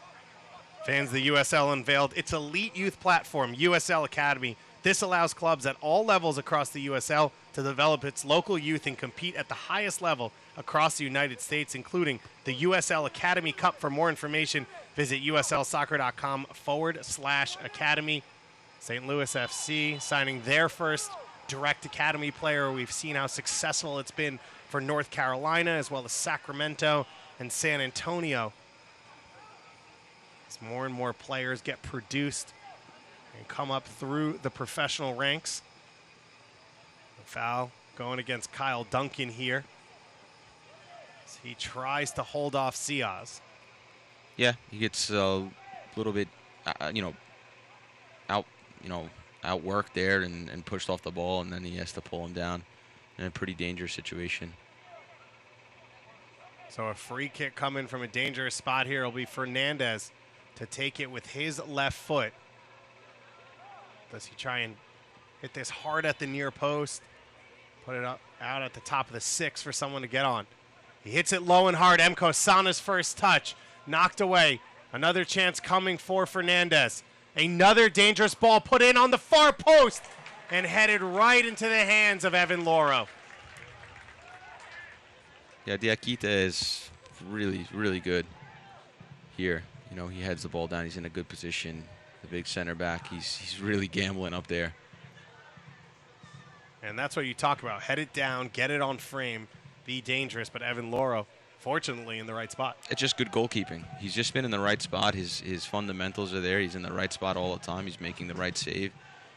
Fans of the USL unveiled its elite youth platform, USL Academy. This allows clubs at all levels across the USL to develop its local youth and compete at the highest level across the United States, including the USL Academy Cup. For more information, visit uslsoccer.com/academy. St. Louis FC signing their first direct academy player. We've seen how successful it's been for North Carolina as well as Sacramento and San Antonio. As more and more players get produced and come up through the professional ranks. A foul going against Kyle Duncan here, as he tries to hold off Ciaz. Yeah, he gets a little bit, outworked there and pushed off the ball, and then he has to pull him down in a pretty dangerous situation. So a free kick coming from a dangerous spot here. It'll be Fernandez to take it with his left foot. Does he try and hit this hard at the near post? Put it up out at the top of the 6 for someone to get on. He hits it low and hard. Emko Sana's first touch. Knocked away. Another chance coming for Fernandez. Another dangerous ball put in on the far post and headed right into the hands of Evan Loro. Yeah, Diakita is really, really good here. You know, he heads the ball down. He's in a good position. The big center back, he's really gambling up there. And that's what you talk about. Head it down, get it on frame, be dangerous. But Evan Loro, fortunately, in the right spot. It's just good goalkeeping. He's just been in the right spot. His fundamentals are there. He's in the right spot all the time. He's making the right save.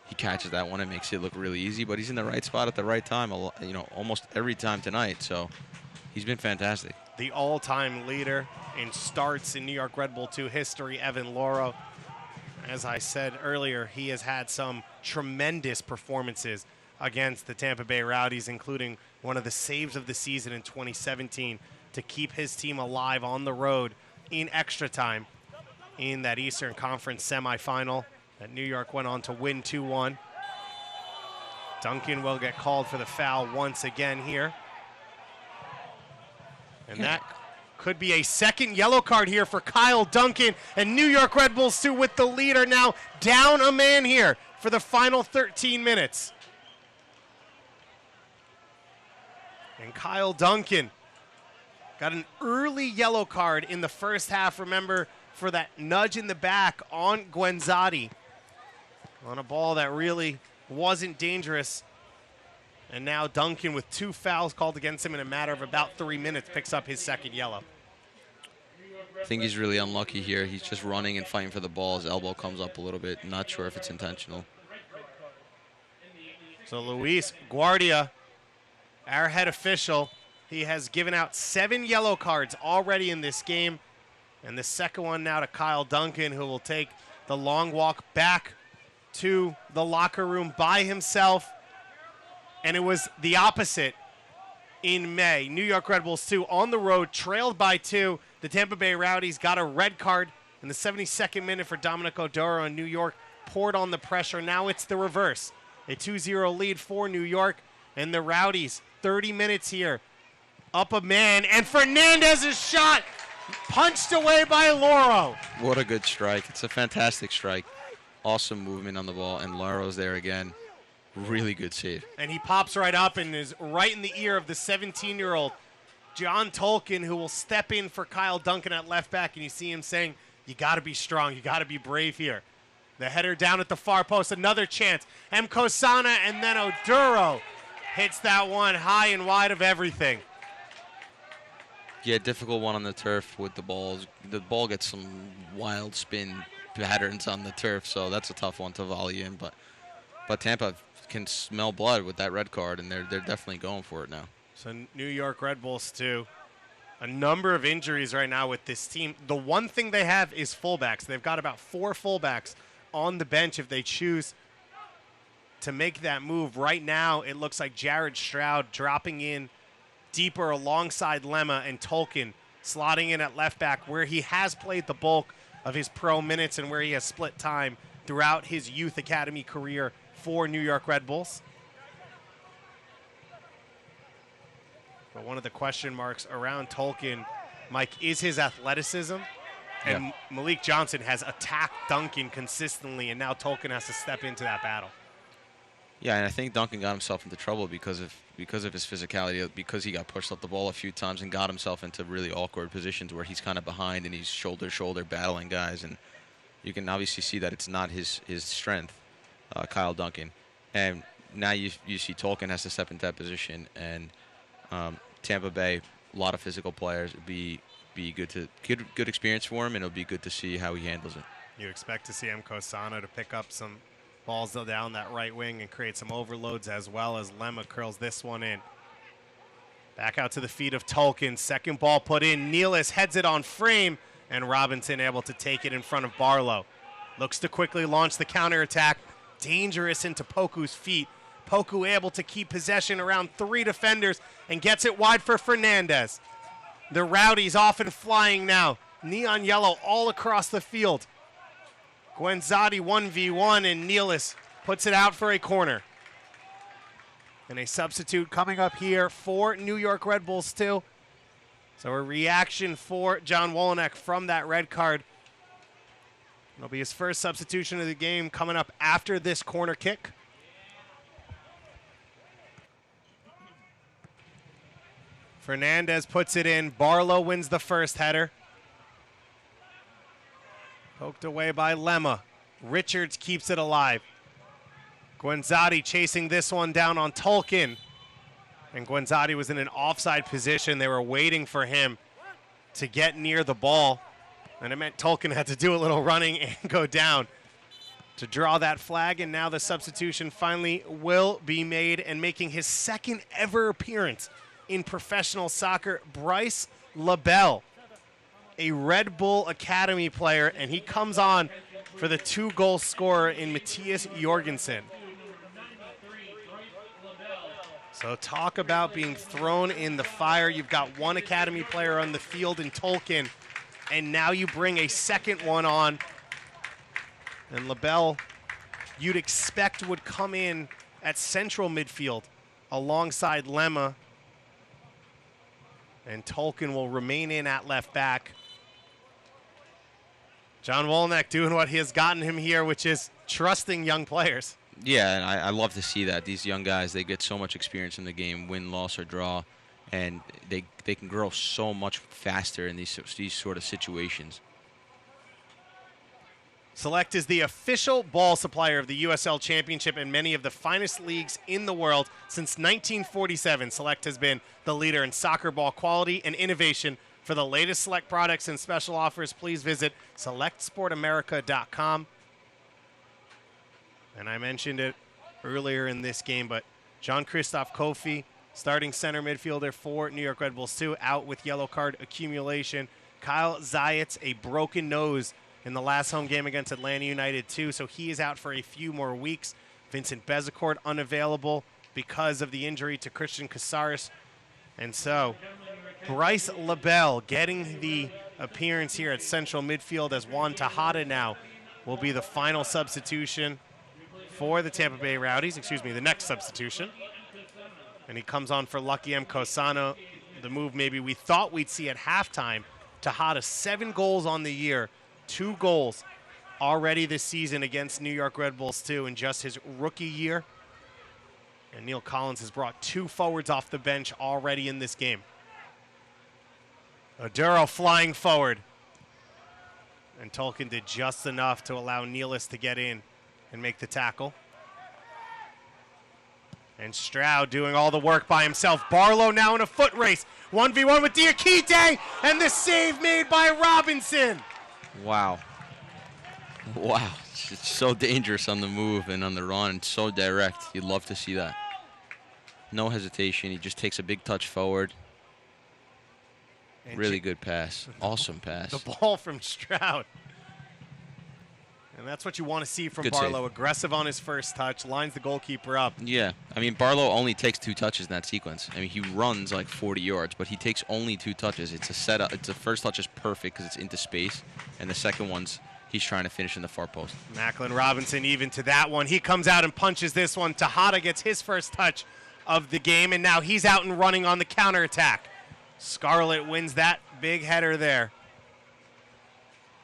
He catches that one and makes it look really easy. But he's in the right spot at the right time, almost every time tonight. So he's been fantastic. The all-time leader in starts in New York Red Bull 2 history, Evan Loro. As I said earlier, he has had some tremendous performances against the Tampa Bay Rowdies, including one of the saves of the season in 2017 to keep his team alive on the road in extra time in that Eastern Conference semifinal that New York went on to win 2-1. Duncan will get called for the foul once again here. And that could be a second yellow card here for Kyle Duncan. And New York Red Bulls 2 with the lead are now down a man here for the final 13 minutes. And Kyle Duncan got an early yellow card in the first half, remember, for that nudge in the back on Guenzati on a ball that really wasn't dangerous. And now Duncan, with 2 fouls called against him in a matter of about 3 minutes, picks up his second yellow. I think he's really unlucky here. He's just running and fighting for the ball. His elbow comes up a little bit. Not sure if it's intentional. So Luis Guardia, our head official, he has given out 7 yellow cards already in this game. And the second one now to Kyle Duncan, who will take the long walk back to the locker room by himself. And it was the opposite in May. New York Red Bulls 2 on the road, trailed by 2. The Tampa Bay Rowdies got a red card in the 72nd minute for Dominic Odoro, and New York poured on the pressure. Now it's the reverse. A 2-0 lead for New York, and the Rowdies, 30 minutes here. Up a man, and Fernandez's shot punched away by Loro. What a good strike. It's a fantastic strike. Awesome movement on the ball, and Loro's there again. Really good save. And he pops right up and is right in the ear of the 17-year-old John Tolkien, who will step in for Kyle Duncan at left back, and you see him saying, you got to be strong, you got to be brave here. The header down at the far post, another chance. M. Kosana, and then Oduro hits that one high and wide of everything. Yeah, difficult one on the turf with the balls. The ball gets some wild spin patterns on the turf, so that's a tough one to volley in. But Tampa can smell blood with that red card, and they're definitely going for it now. So New York Red Bulls too. A number of injuries right now with this team. The one thing they have is fullbacks. They've got about 4 fullbacks on the bench if they choose to make that move. Right now, it looks like Jared Stroud dropping in deeper alongside Lemma, and Tolkien slotting in at left back, where he has played the bulk of his pro minutes and where he has split time throughout his youth academy career for New York Red Bulls. But one of the question marks around Tolkien, Mike, is his athleticism. And Malik Johnson has attacked Duncan consistently, and now Tolkien has to step into that battle. Yeah, and I think Duncan got himself into trouble because of his physicality, because he got pushed up the ball a few times and got himself into really awkward positions where he's kind of behind and he's shoulder to shoulder battling guys, and you can obviously see that it's not his strength, Kyle Duncan. And now you see Tolkien has to step into that position, and Tampa Bay, a lot of physical players. It'd be good experience for him, and it'll be good to see how he handles it. You expect to see M. Kosana to pick up some balls down that right wing and create some overloads, as well as Lemma curls this one in. Back out to the feet of Tolkien. Second ball put in. Nealis heads it on frame, and Robinson able to take it in front of Barlow. Looks to quickly launch the counterattack. Dangerous into Poku's feet. Poku able to keep possession around 3 defenders and gets it wide for Fernandez. The Rowdies off and flying now. Neon yellow all across the field. Guenzati 1v1, and Nealis puts it out for a corner. And a substitute coming up here for New York Red Bulls too. So a reaction for John Wolynek from that red card. It'll be his first substitution of the game coming up after this corner kick. Fernandez puts it in. Barlow wins the first header. Poked away by Lemma. Richards keeps it alive. Guenzati chasing this one down on Tolkien. And Guenzati was in an offside position. They were waiting for him to get near the ball. And it meant Tolkien had to do a little running and go down to draw that flag. And now the substitution finally will be made, and making his second ever appearance in professional soccer, Bryce LaBelle, a Red Bull Academy player, and he comes on for the 2-goal scorer in Matthias Jorgensen. So talk about being thrown in the fire. You've got one Academy player on the field in Tolkien, and now you bring a second one on. And LaBelle, you'd expect would come in at central midfield alongside Lemma. And Tolkien will remain in at left back. John Wolynek doing what he has gotten him here, which is trusting young players. Yeah, and I love to see that. These young guys, they get so much experience in the game, win, loss, or draw, and they can grow so much faster in these sort of situations. Select is the official ball supplier of the USL Championship and many of the finest leagues in the world. Since 1947, Select has been the leader in soccer ball quality and innovation. For the latest Select products and special offers, please visit selectsportamerica.com. And I mentioned it earlier in this game, but Jean-Christophe Kofi, starting center midfielder for New York Red Bulls 2, out with yellow card accumulation. Kyle Zayats, a broken nose in the last home game against Atlanta United 2, so he is out for a few more weeks. Vincent Bezecourt unavailable because of the injury to Christian Casares. And so Bryce LaBelle getting the appearance here at central midfield, as Juan Tejada now will be the final substitution for the Tampa Bay Rowdies. The next substitution. And he comes on for Lucky M. Kosano, the move maybe we thought we'd see at halftime. Tejada, 7 goals on the year, 2 goals already this season against New York Red Bulls too in just his rookie year. And Neil Collins has brought 2 forwards off the bench already in this game. Oduro flying forward. And Tolkien did just enough to allow Nealis to get in and make the tackle. And Stroud doing all the work by himself. Barlow now in a foot race. 1v1 with Diakite, and the save made by Robinson. Wow. Wow. It's so dangerous on the move and on the run, so direct. You'd love to see that. No hesitation. He just takes a big touch forward. And really good pass. Awesome pass. The ball from Stroud. And that's what you want to see from Barlow. Aggressive on his first touch, lines the goalkeeper up. Yeah. I mean, Barlow only takes 2 touches in that sequence. I mean, he runs like 40 yards, but he takes only 2 touches. It's a setup. The first touch is perfect because it's into space, and the second one's he's trying to finish in the far post. Macklin Robinson even to that one. He comes out and punches this one. Tejada gets his first touch of the game, and now he's out and running on the counterattack. Scarlett wins that big header there.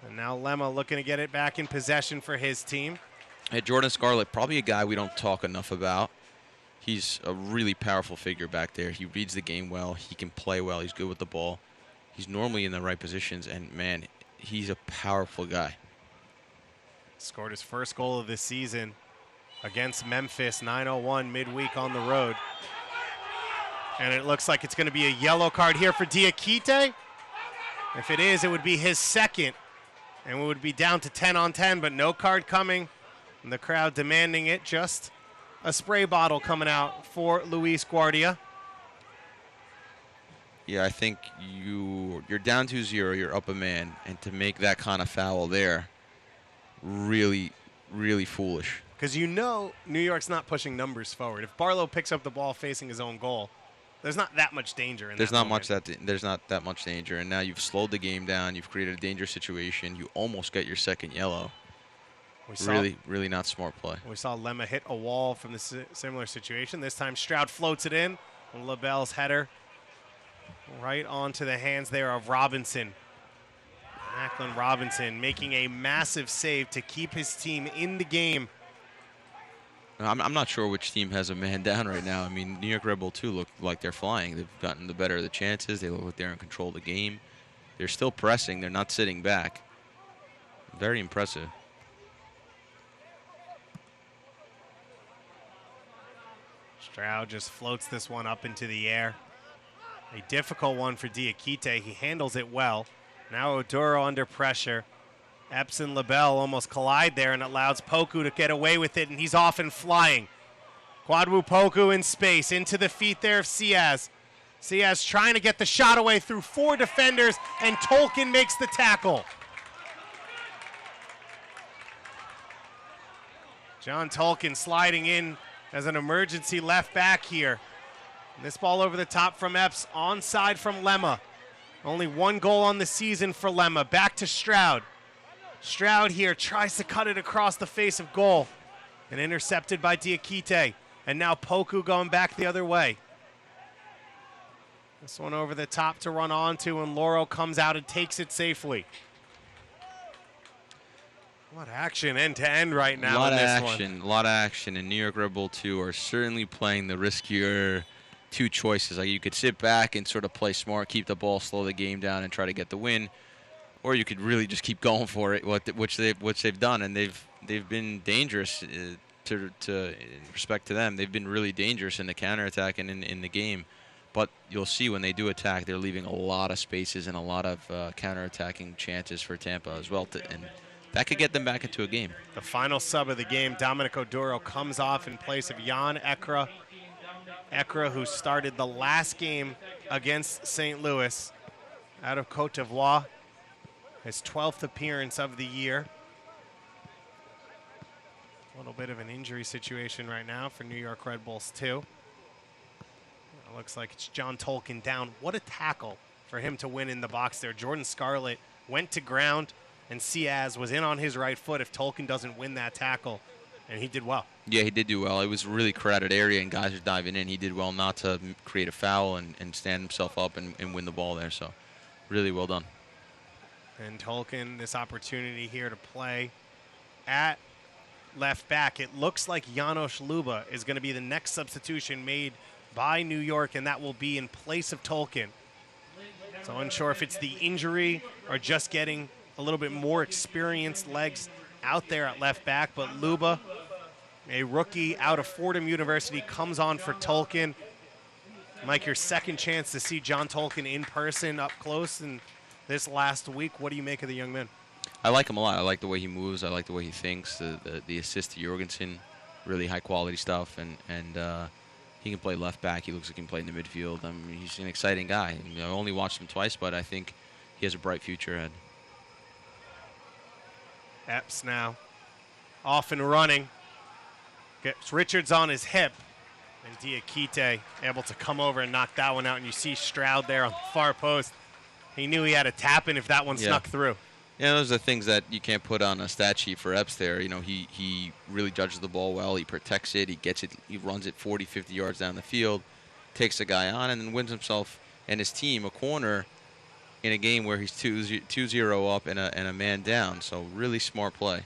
And now Lemma looking to get it back in possession for his team. Hey, Jordan Scarlett, probably a guy we don't talk enough about. He's a really powerful figure back there. He reads the game well. He can play well. He's good with the ball. He's normally in the right positions, and, man, he's a powerful guy. Scored his first goal of the season against Memphis, 9-0-1 midweek on the road. And it looks like it's going to be a yellow card here for Diakite. If it is, it would be his second. And we would be down to 10-on-10, but no card coming. And the crowd demanding it. Just a spray bottle coming out for Luis Guardia. Yeah, I think you're down 2-0, you're up a man. And to make that kind of foul there, really, really foolish. Because you know New York's not pushing numbers forward. If Barlow picks up the ball facing his own goal, there's not that much danger in there's that not moment. there's not that much danger, and now you've slowed the game down. You've created a dangerous situation. You almost get your second yellow. Really not smart play. We saw Lemma hit a wall from the similar situation. This time Stroud floats it in. LaBelle's header right onto the hands there of Robinson. Macklin Robinson making a massive save to keep his team in the game. I'm not sure which team has a man down right now. I mean, New York Red Bull 2 look like they're flying. They've gotten the better of the chances. They look like they're in control of the game. They're still pressing. They're not sitting back. Very impressive. Stroud just floats this one up into the air. A difficult one for Diakite. He handles it well. Now Oduro under pressure. Epps and LaBelle almost collide there, and it allows Poku to get away with it, and he's off and flying. Kwadwo Poku in space, into the feet there of Ciaz. Ciaz trying to get the shot away through 4 defenders, and Tolkien makes the tackle. John Tolkien sliding in as an emergency left back here. And this ball over the top from Epps, onside from Lemma. Only 1 goal on the season for Lemma. Back to Stroud. Stroud here tries to cut it across the face of goal and intercepted by Diakite. And now Poku going back the other way. This one over the top to run onto, and Loro comes out and takes it safely. What action end to end right now in this one. A lot of action, and New York Red Bull 2 are certainly playing the riskier 2 choices. Like, you could sit back and sort of play smart, keep the ball, slow the game down, and try to get the win. Or you could really just keep going for it, which they've done, and they've been dangerous. In respect to them, they've been really dangerous in the counterattack and in the game. But you'll see when they do attack, they're leaving a lot of spaces and a lot of counterattacking chances for Tampa as well, and that could get them back into a game. The final sub of the game, Dominic Oduro comes off in place of Jan Ekra. Ekra, who started the last game against St. Louis out of Cote d'Ivoire. His 12th appearance of the year. A little bit of an injury situation right now for New York Red Bulls too. It looks like it's John Tolkien down. What a tackle for him to win in the box there. Jordan Scarlett went to ground, and Ciaz was in on his right foot if Tolkien doesn't win that tackle, and he did well. Yeah, he did do well. It was a really crowded area, and guys are diving in. He did well not to create a foul and stand himself up and win the ball there. So really well done. And Tolkien, this opportunity here to play at left back. It looks like Janos Luba is going to be the next substitution made by New York, and that will be in place of Tolkien. So unsure if it's the injury or just getting a little bit more experienced legs out there at left back, but Luba, a rookie out of Fordham University, comes on for Tolkien. Mike, your second chance to see John Tolkien in person up close in this last week. What do you make of the young man? I like him a lot. I like the way he moves. I like the way he thinks. The assist to Jorgensen, really high quality stuff, and he can play left back. He looks like he can play in the midfield. I mean, he's an exciting guy. I only watched him twice, but I think he has a bright future ahead. Epps now off and running. Gets Richards on his hip. And Diakite able to come over and knock that one out. And you see Stroud there on the far post. He knew he had a tap in if that one snuck through. Yeah, those are things that you can't put on a stat sheet for Epps there. You know, he really judges the ball well. He protects it. He gets it. He runs it 40, 50 yards down the field, takes a guy on, and then wins himself and his team a corner in a game where he's 2-0 up and a man down. So really smart play,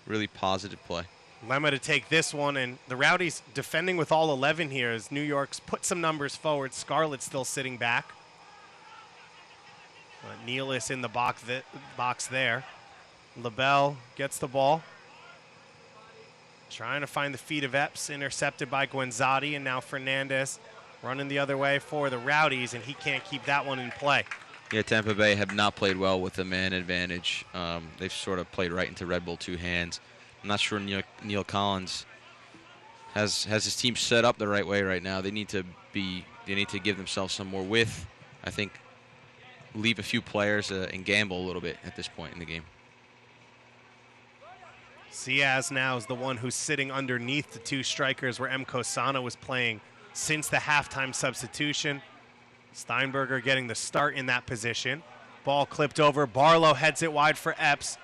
really positive play. Lemma to take this one, and the Rowdies defending with all 11 here as New York's put some numbers forward. Scarlett still sitting back. Nealis in the box there. LaBelle gets the ball. Trying to find the feet of Epps, intercepted by Guenzati, and now Fernandez running the other way for the Rowdies, and he can't keep that one in play. Yeah, Tampa Bay have not played well with the man advantage. They've sort of played right into Red Bull two hands. I'm not sure Neil Collins has his team set up the right way right now. They need to give themselves some more width. I think leave a few players and gamble a little bit at this point in the game. Ciaz now is the one who's sitting underneath the two strikers where M. Kosana was playing since the halftime substitution. Steinberger getting the start in that position. Ball clipped over. Barlow heads it wide for Epps.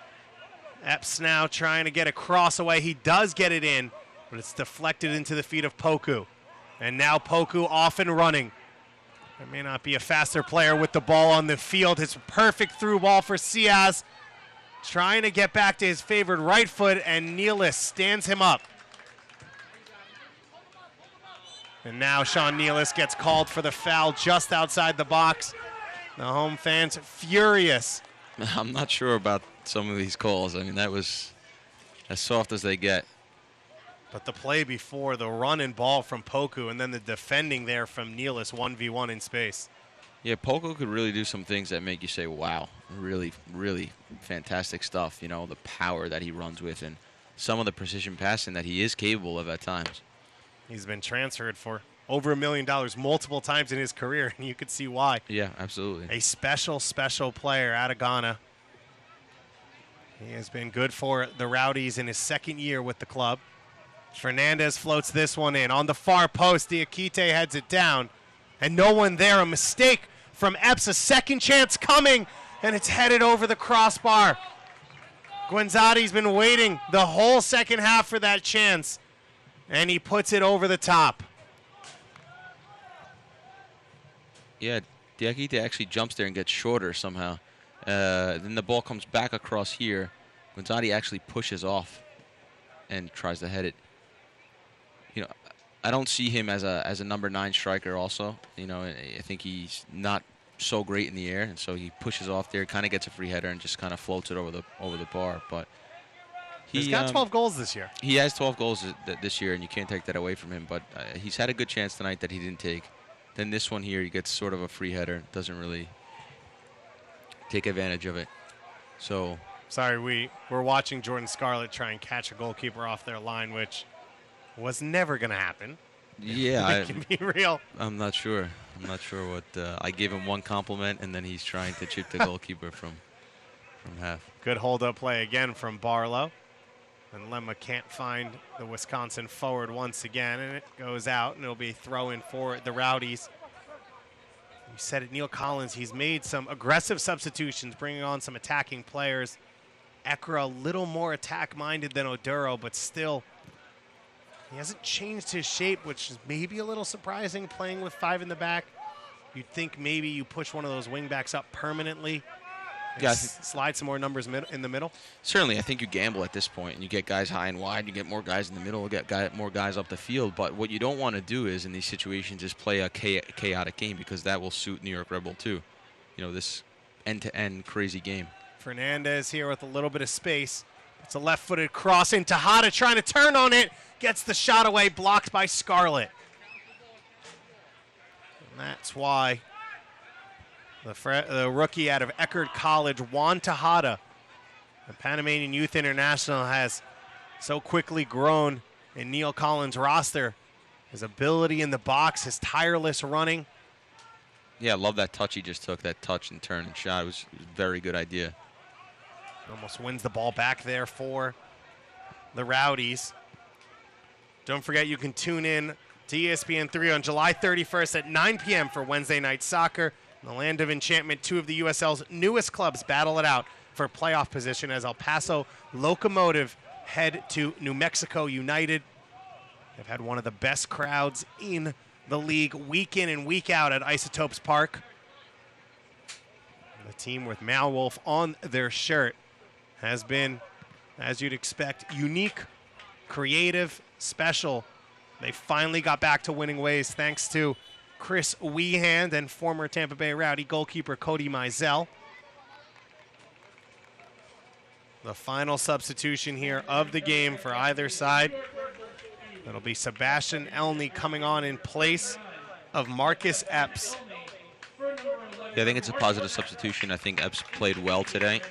Epps now trying to get a cross away. He does get it in, but it's deflected into the feet of Poku. And now Poku off and running. There may not be a faster player with the ball on the field. It's a perfect through ball for Ciaz. Trying to get back to his favored right foot, and Nealis stands him up. And now Sean Nealis gets called for the foul just outside the box. The home fans furious. I'm not sure about some of these calls. I mean, that was as soft as they get. But the play before, the run and ball from Poku, and then the defending there from Nealis, 1v1 in space. Yeah, Poku could really do some things that make you say, wow, really, really fantastic stuff. You know, the power that he runs with and some of the precision passing that he is capable of at times. He's been transferred for over $1 million multiple times in his career, and you could see why. Yeah, absolutely. A special, special player out of Ghana. He has been good for the Rowdies in his second year with the club. Fernandez floats this one in. On the far post, Diakite heads it down. And no one there. A mistake from Epps. A second chance coming, and it's headed over the crossbar. Guenzati's been waiting the whole second half for that chance, and he puts it over the top. Yeah, Diakite actually jumps there and gets shorter somehow. Then the ball comes back across here. Guenzati actually pushes off and tries to head it. You know, I don't see him as a number 9 striker also. You know, I think he's not so great in the air, and so he pushes off there, kind of gets a free header and just kind of floats it over the bar. But he's got 12 goals this year. He has 12 goals this year, and you can't take that away from him. But he's had a good chance tonight that he didn't take. Then this one here, he gets sort of a free header, doesn't really take advantage of it. So sorry, we're watching Jordan Scarlett try and catch a goalkeeper off their line, which was never going to happen. Yeah, it can be real. I'm not sure. I'm not sure what. I gave him one compliment, and then he's trying to chip the goalkeeper from half. Good hold-up play again from Barlow. And Lemma can't find the Wisconsin forward once again, and it goes out, and it'll be a throw-in for the Rowdies. You said it, Neil Collins, he's made some aggressive substitutions, bringing on some attacking players. Ekra a little more attack-minded than Oduro, but still He hasn't changed his shape, which is maybe a little surprising playing with 5 in the back. You'd think maybe you push one of those wing backs up permanently and Yeah, slide some more numbers in the middle. Certainly, I think you gamble at this point, and you get guys high and wide, you get more guys in the middle, you get more guys up the field. But what you don't want to do is, in these situations, is play a chaotic game, because that will suit New York Red Bull too. You know, this end-to-end crazy game. Fernandez here with a little bit of space. It's a left-footed cross in. Tejada trying to turn on it. Gets the shot away, blocked by Scarlett. And that's why the rookie out of Eckerd College, Juan Tejada, the Panamanian Youth International, has so quickly grown in Neil Collins' roster. His ability in the box, his tireless running. Yeah, I love that touch he just took, that touch and turn and shot. It was a very good idea. Almost wins the ball back there for the Rowdies. Don't forget, you can tune in to ESPN3 on July 31st at 9 p.m. for Wednesday Night Soccer. In the land of enchantment, 2 of the USL's newest clubs battle it out for playoff position as El Paso Locomotive head to New Mexico United. They've had one of the best crowds in the league week in and week out at Isotopes Park. The team with Malwolf on their shirt has been, as you'd expect, unique, creative, special. They finally got back to winning ways thanks to Chris Weehand and former Tampa Bay Rowdy goalkeeper Cody Mizell. The final substitution here of the game for either side. It'll be Sebastian Elney coming on in place of Marcus Epps. Yeah, I think it's a positive substitution. I think Epps played well today.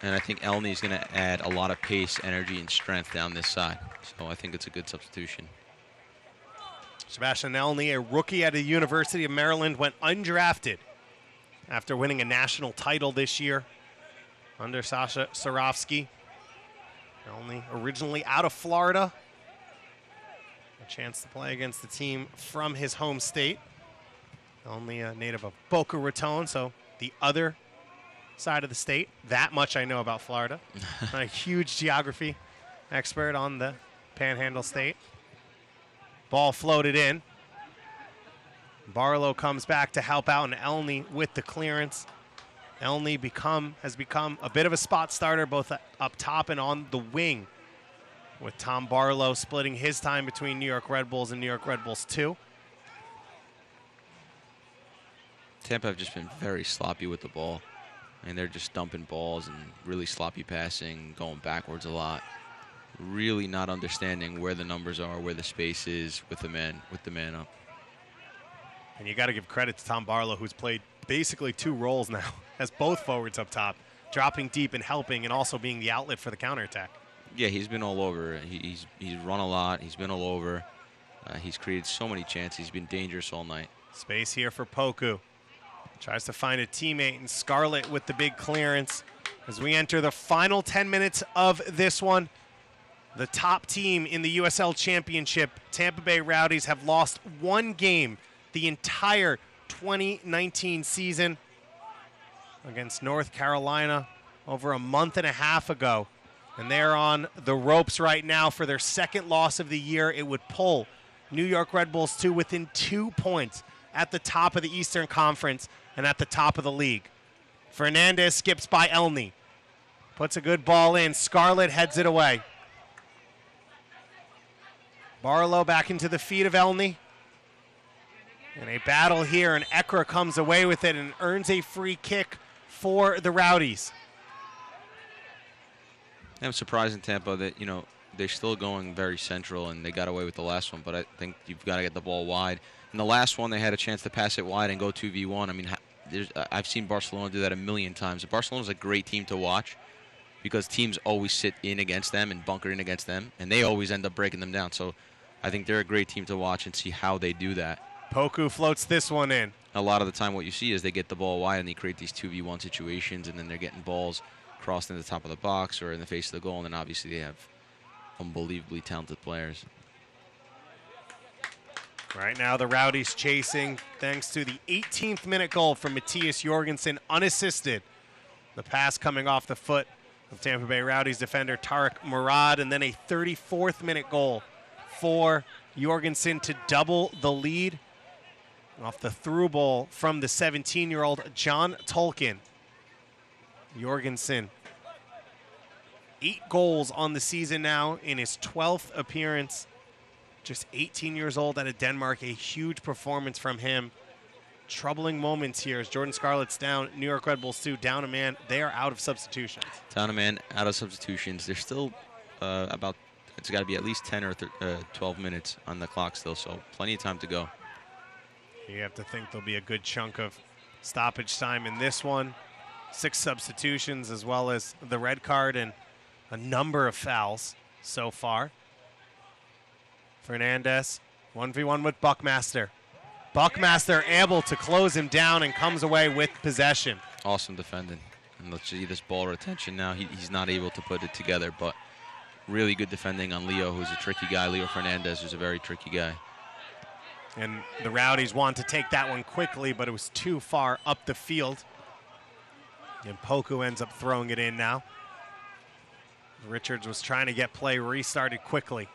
And I think Elney is going to add a lot of pace, energy, and strength down this side. So I think it's a good substitution. Sebastian Elney, a rookie at the University of Maryland, went undrafted after winning a national title this year under Sasha Sarofsky. Elney originally out of Florida. A chance to play against the team from his home state. Only a native of Boca Raton, so the other side of the state. That much I know about Florida. A huge geography expert on the Panhandle State. Ball floated in. Barlow comes back to help out, and Elney with the clearance. Elney has become a bit of a spot starter both up top and on the wing, with Tom Barlow splitting his time between New York Red Bulls and New York Red Bulls 2. Tampa have just been very sloppy with the ball. And they're just dumping balls and really sloppy passing, going backwards a lot. Really not understanding where the numbers are, where the space is with the man up. And you got to give credit to Tom Barlow, who's played basically 2 roles now as both forwards up top, dropping deep and helping, and also being the outlet for the counterattack. Yeah, he's been all over. He's run a lot. He's been all over. He's created so many chances. He's been dangerous all night. Space here for Poku. Tries to find a teammate, and Scarlett with the big clearance. As we enter the final 10 minutes of this one, the top team in the USL Championship, Tampa Bay Rowdies, have lost 1 game the entire 2019 season against North Carolina over a month and a half ago. And they're on the ropes right now for their 2nd loss of the year. It would pull New York Red Bulls 2 within 2 points at the top of the Eastern Conference and at the top of the league. Fernandez skips by Elney. Puts a good ball in. Scarlett heads it away. Barlow back into the feet of Elney. And a battle here, and Ekra comes away with it and earns a free kick for the Rowdies. I'm surprised in Tampa that, you know, they're still going very central, and they got away with the last one, but I think you've got to get the ball wide. In the last one, they had a chance to pass it wide and go 2v1. I mean, I've seen Barcelona do that a million times. Barcelona's a great team to watch because teams always sit in against them and bunker in against them, and they always end up breaking them down. So I think they're a great team to watch and see how they do that. Poku floats this one in. A lot of the time what you see is they get the ball wide and they create these 2v1 situations, and then they're getting balls crossed in the top of the box or in the face of the goal, and then obviously they have unbelievably talented players. Right now the Rowdies chasing thanks to the 18th minute goal from Matthias Jorgensen unassisted. The pass coming off the foot of Tampa Bay Rowdies defender Tarek Murad, and then a 34th minute goal for Jorgensen to double the lead off the through ball from the 17-year-old John Tolkien. Jorgensen, 8 goals on the season now in his 12th appearance. Just 18 years old out of Denmark. A huge performance from him. Troubling moments here as Jordan Scarlett's down. New York Red Bulls 2 down a man. They are out of substitutions. Down a man, out of substitutions. There's still it's got to be at least 10 or 12 minutes on the clock still, so plenty of time to go. You have to think there'll be a good chunk of stoppage time in this one. 6 substitutions as well as the red card and a number of fouls so far. Fernandez, 1v1 with Buckmaster. Buckmaster able to close him down and comes away with possession. Awesome defending. And let's see this ball retention now. He's not able to put it together, but really good defending on Leo, who's a tricky guy. Leo Fernandez, who's a very tricky guy. And the Rowdies want to take that one quickly, but it was too far up the field. And Poku ends up throwing it in now. Richards was trying to get play restarted quickly.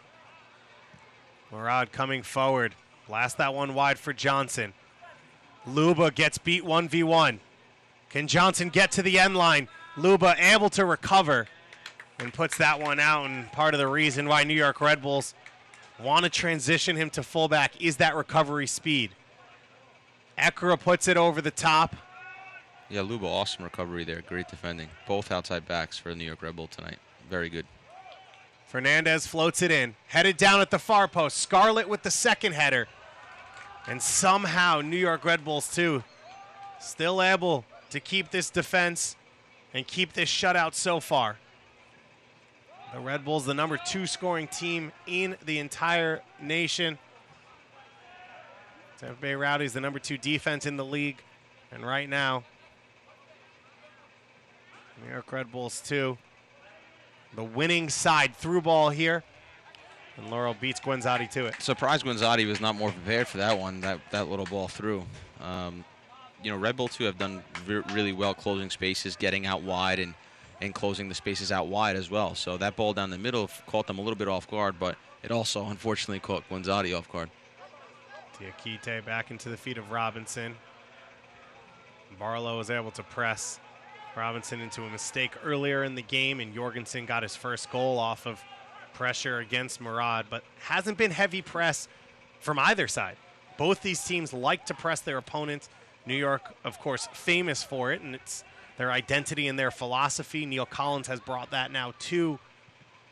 Murad coming forward. Blast that one wide for Johnson. Luba gets beat 1v1. Can Johnson get to the end line? Luba able to recover and puts that one out, and part of the reason why New York Red Bulls want to transition him to fullback is that recovery speed. Ekra puts it over the top. Yeah, Luba, awesome recovery there. Great defending. Both outside backs for the New York Red Bull tonight. Very good. Fernandez floats it in. Headed down at the far post. Scarlett with the second header. And somehow New York Red Bulls, too, still able to keep this defense and keep this shutout so far. The Red Bulls, the number 2 scoring team in the entire nation. Tampa Bay Rowdies, the number 2 defense in the league. And right now, New York Red Bulls 2. The winning side through ball here. And Laurel beats Guenzati to it. Surprised Guenzati was not more prepared for that one, that little ball through. You know, Red Bull 2 have done really well closing spaces, getting out wide and closing the spaces out wide as well. So that ball down the middle caught them a little bit off guard, but it also unfortunately caught Guenzati off guard. Diakite back into the feet of Robinson. Barlow was able to press Robinson into a mistake earlier in the game, and Jorgensen got his first goal off of pressure against Murad, but hasn't been heavy press from either side. Both these teams like to press their opponents. New York, of course, famous for it, and it's their identity and their philosophy. Neil Collins has brought that now to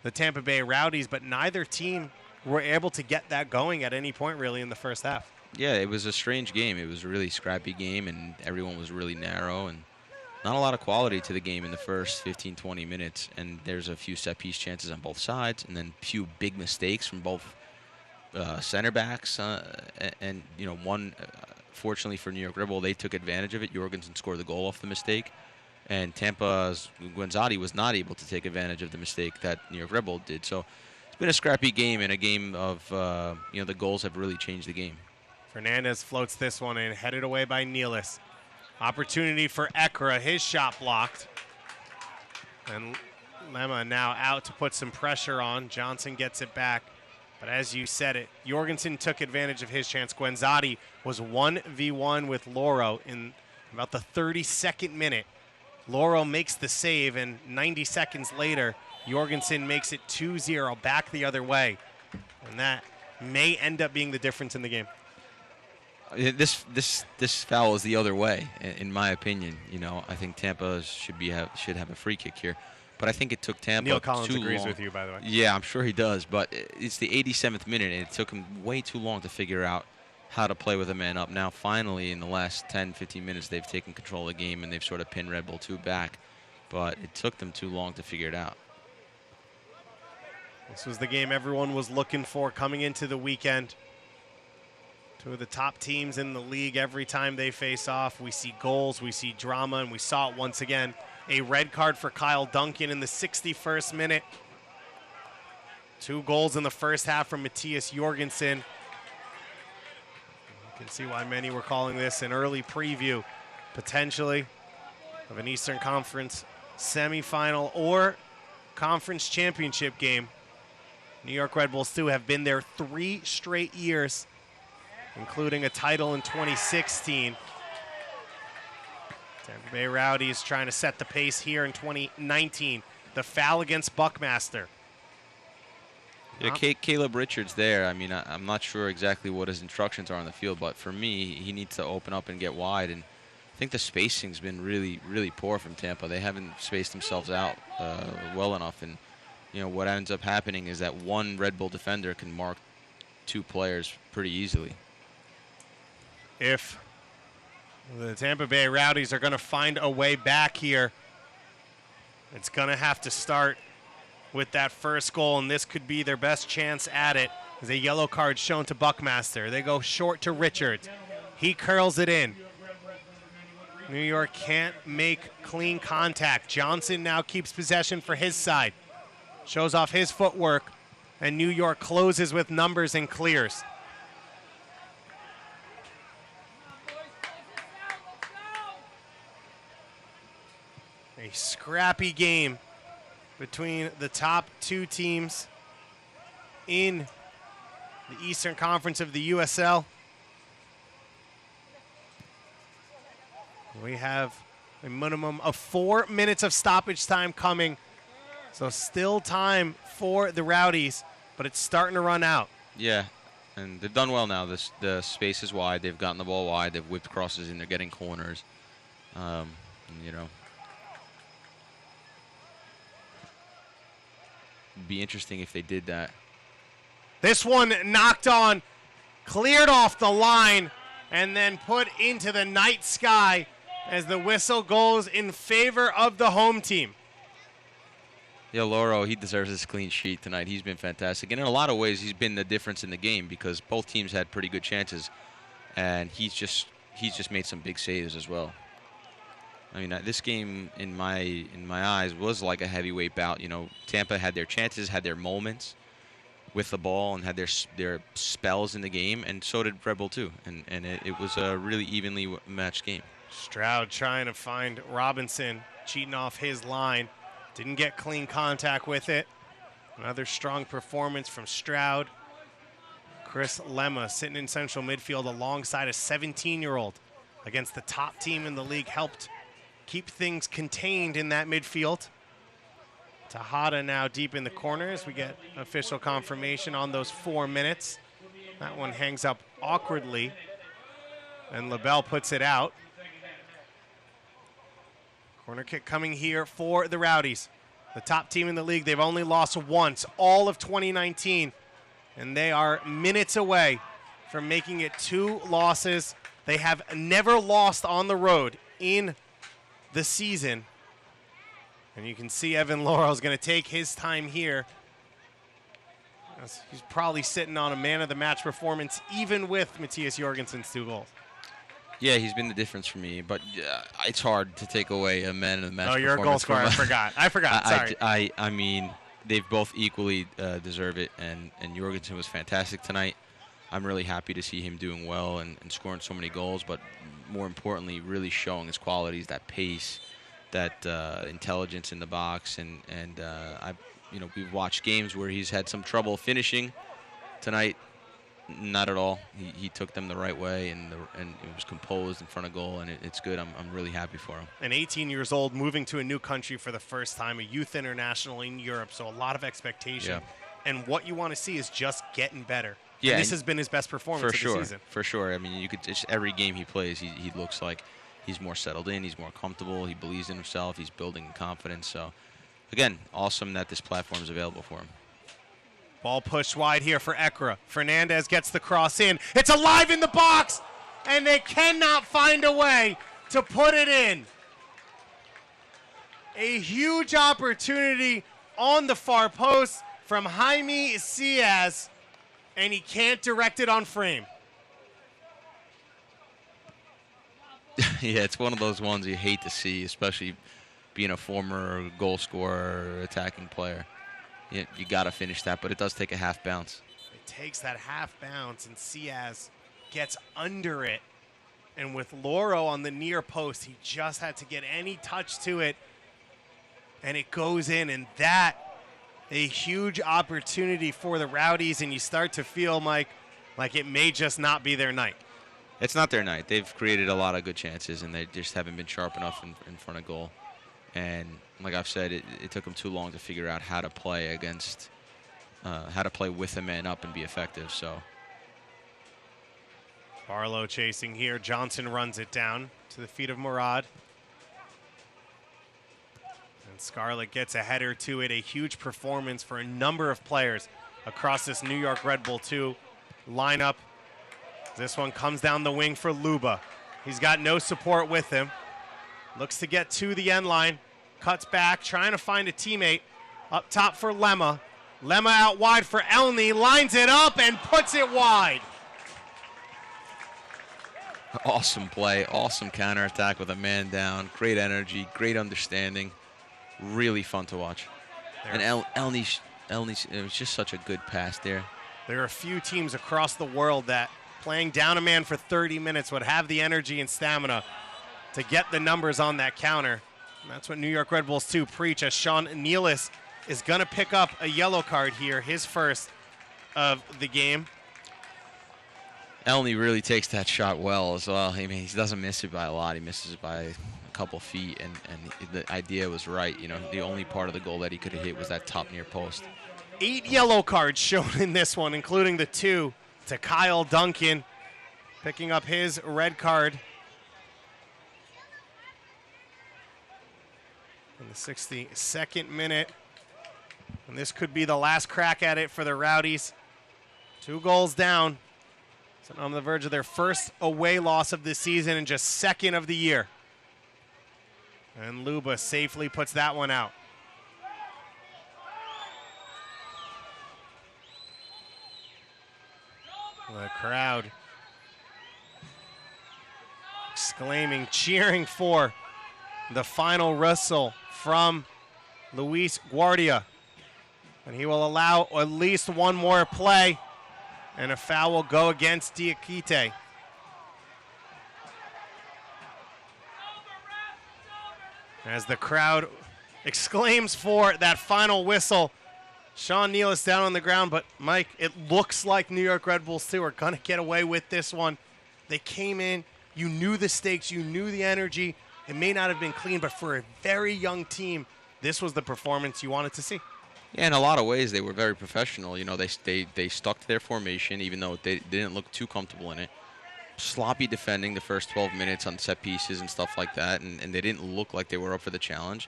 the Tampa Bay Rowdies, but neither team were able to get that going at any point really in the first half. Yeah, it was a strange game. It was a really scrappy game, and everyone was really narrow, and not a lot of quality to the game in the first 15, 20 minutes. And there's a few set-piece chances on both sides, and then a few big mistakes from both center backs. And you know, one, fortunately for New York Red Bull, they took advantage of it. Jorgensen scored the goal off the mistake. And Tampa's Guenzati was not able to take advantage of the mistake that New York Red Bull did. So it's been a scrappy game, and a game of, you know, the goals have really changed the game. Fernandez floats this one in, headed away by Nealis. Opportunity for Ekra, his shot blocked. And Lemma now out to put some pressure on. Johnson gets it back. But as you said it, Jorgensen took advantage of his chance. Guenzati was 1v1 with Loro in about the 32nd minute. Loro makes the save, and 90 seconds later, Jorgensen makes it 2-0 back the other way. And that may end up being the difference in the game. This foul is the other way, in my opinion. You know, I think Tampa should have a free kick here, but I think it took Tampa Neil Collins too agrees long. with you, by the way. Yeah, I'm sure he does, but it's the 87th minute, and it took him way too long to figure out how to play with a man up. Now, finally, in the last 10, 15 minutes, they've taken control of the game, and they've sort of pinned Red Bull 2 back, but it took them too long to figure it out. This was the game everyone was looking for coming into the weekend. Two of the top teams in the league. Every time they face off, we see goals, we see drama, and we saw it once again. A red card for Kyle Duncan in the 61st minute. 2 goals in the first half from Matthias Jorgensen. You can see why many were calling this an early preview, potentially, of an Eastern Conference semifinal or conference championship game. New York Red Bulls, too, have been there 3 straight years, including a title in 2016. Tampa Bay Rowdies trying to set the pace here in 2019. The foul against Buckmaster. Yeah, Caleb Richards there. I mean, I'm not sure exactly what his instructions are on the field, but for me, he needs to open up and get wide. And I think the spacing's been really, really poor from Tampa. They haven't spaced themselves out well enough. And, you know, what ends up happening is that one Red Bull defender can mark 2 players pretty easily. If the Tampa Bay Rowdies are going to find a way back here, it's going to have to start with that first goal, and this could be their best chance at it. There's a yellow card shown to Buckmaster. They go short to Richards. He curls it in. New York can't make clean contact. Johnson now keeps possession for his side. Shows off his footwork, and New York closes with numbers and clears. A scrappy game between the top 2 teams in the Eastern Conference of the USL. We have a minimum of 4 minutes of stoppage time coming. So still time for the Rowdies, but it's starting to run out. Yeah, and they've done well now. The space is wide. They've gotten the ball wide. They've whipped crosses in. They're getting corners. You know, it'd be interesting if they did that. This one knocked on, cleared off the line, and then put into the night sky as the whistle goes in favor of the home team. Yeah, Loro, he deserves his clean sheet tonight. He's been fantastic. And in a lot of ways, he's been the difference in the game because both teams had pretty good chances. And he's just made some big saves as well. I mean, this game, in my eyes, was like a heavyweight bout. You know, Tampa had their chances, had their moments with the ball, and had their spells in the game, and so did Red Bull too. And it was a really evenly matched game. Stroud trying to find Robinson, cheating off his line. Didn't get clean contact with it. Another strong performance from Stroud. Chris Lemma sitting in central midfield alongside a 17-year-old against the top team in the league, helped keep things contained in that midfield. Tejada now deep in the corners. We get official confirmation on those 4 minutes. That one hangs up awkwardly, and LaBelle puts it out. Corner kick coming here for the Rowdies. The top team in the league. They've only lost once all of 2019, and they are minutes away from making it 2 losses. They have never lost on the road in the season. And you can see Evan Laurel is going to take his time here. He's probably sitting on a man-of-the-match performance, even with Matthias Jorgensen's 2 goals. Yeah, he's been the difference for me, but it's hard to take away a man of the match. Oh, you're a goal scorer. I forgot. Sorry. I mean, they've both equally deserve it, and Jorgensen was fantastic tonight. I'm really happy to see him doing well and scoring so many goals, but more importantly, really showing his qualities, that pace, that intelligence in the box, and we've watched games where he's had some trouble finishing. Tonight, not at all. He took them the right way, and it was composed in front of goal, and it's good. I'm really happy for him. And 18 years old, moving to a new country for the first time, a youth international in Europe, so a lot of expectation. Yeah. And what you want to see is just getting better. Yeah, and this has been his best performance of the season. For sure. I mean, just every game he plays, he looks like he's more settled in, he's more comfortable, he believes in himself, he's building confidence. So, again, awesome that this platform is available for him. Ball pushed wide here for Ekra. Fernandez gets the cross in. It's alive in the box, and they cannot find a way to put it in. A huge opportunity on the far post from Jaime Ciaz, and he can't direct it on frame. Yeah, it's one of those ones you hate to see, especially being a former goal scorer or attacking player. You got to finish that, but it does take a half bounce. It takes that half bounce, and Ciaz gets under it. And with Loro on the near post, he just had to get any touch to it, and it goes in. And that a huge opportunity for the Rowdies, and you start to feel, Mike, like it may just not be their night. It's not their night. They've created a lot of good chances, and they just haven't been sharp enough in front of goal. And like I've said, it took them too long to figure out how to play against, how to play with a man up and be effective. So Barlow chasing here. Johnson runs it down to the feet of Murad. And Scarlett gets a header to it. A huge performance for a number of players across this New York Red Bull 2 lineup. This one comes down the wing for Luba. He's got no support with him. Looks to get to the end line. Cuts back, trying to find a teammate. Up top for Lemma. Lemma out wide for Elney. Lines it up and puts it wide. awesome play, awesome counterattack with a man down. Great energy, great understanding. Really fun to watch. And Elney, it was just such a good pass there. There are a few teams across the world that playing down a man for 30 minutes would have the energy and stamina to get the numbers on that counter. And that's what New York Red Bulls 2 preach, as Sean Nealis is going to pick up a yellow card here, his first of the game. Elney really takes that shot well as well. I mean, he doesn't miss it by a lot. He misses it by a couple feet, and the idea was right. You know, the only part of the goal that he could have hit was that top near post. 8 yellow cards shown in this one, including the 2 to Kyle Duncan, picking up his red card. In the 62nd minute. And this could be the last crack at it for the Rowdies. 2 goals down. So on the verge of their first away loss of the season and just second of the year. And Luba safely puts that one out. The crowd exclaiming, cheering for the final whistle from Luis Guardia. And he will allow at least one more play, and a foul will go against Diakite. As the crowd exclaims for that final whistle, Sean Nealis down on the ground, but Mike, it looks like New York Red Bulls 2 are going to get away with this one. They came in, you knew the stakes, you knew the energy. It may not have been clean, but for a very young team, this was the performance you wanted to see. Yeah, in a lot of ways, they were very professional. You know, they stuck to their formation, even though they didn't look too comfortable in it. Sloppy defending the first 12 minutes on set pieces and stuff like that, and they didn't look like they were up for the challenge.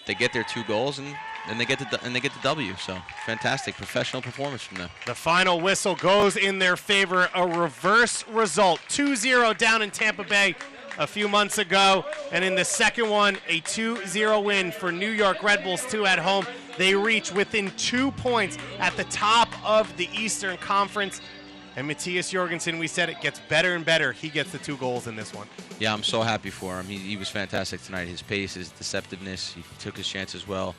They get their 2 goals, and they get the W. So fantastic professional performance from them. The final whistle goes in their favor. A reverse result, 2-0 down in Tampa Bay a few months ago, and in the second one, a 2-0 win for New York Red Bulls 2 at home. They reach within 2 points at the top of the Eastern Conference. And Matthias Jorgensen, we said it gets better and better. He gets the 2 goals in this one. Yeah, I'm so happy for him. He was fantastic tonight. His pace, his deceptiveness, he took his chances well.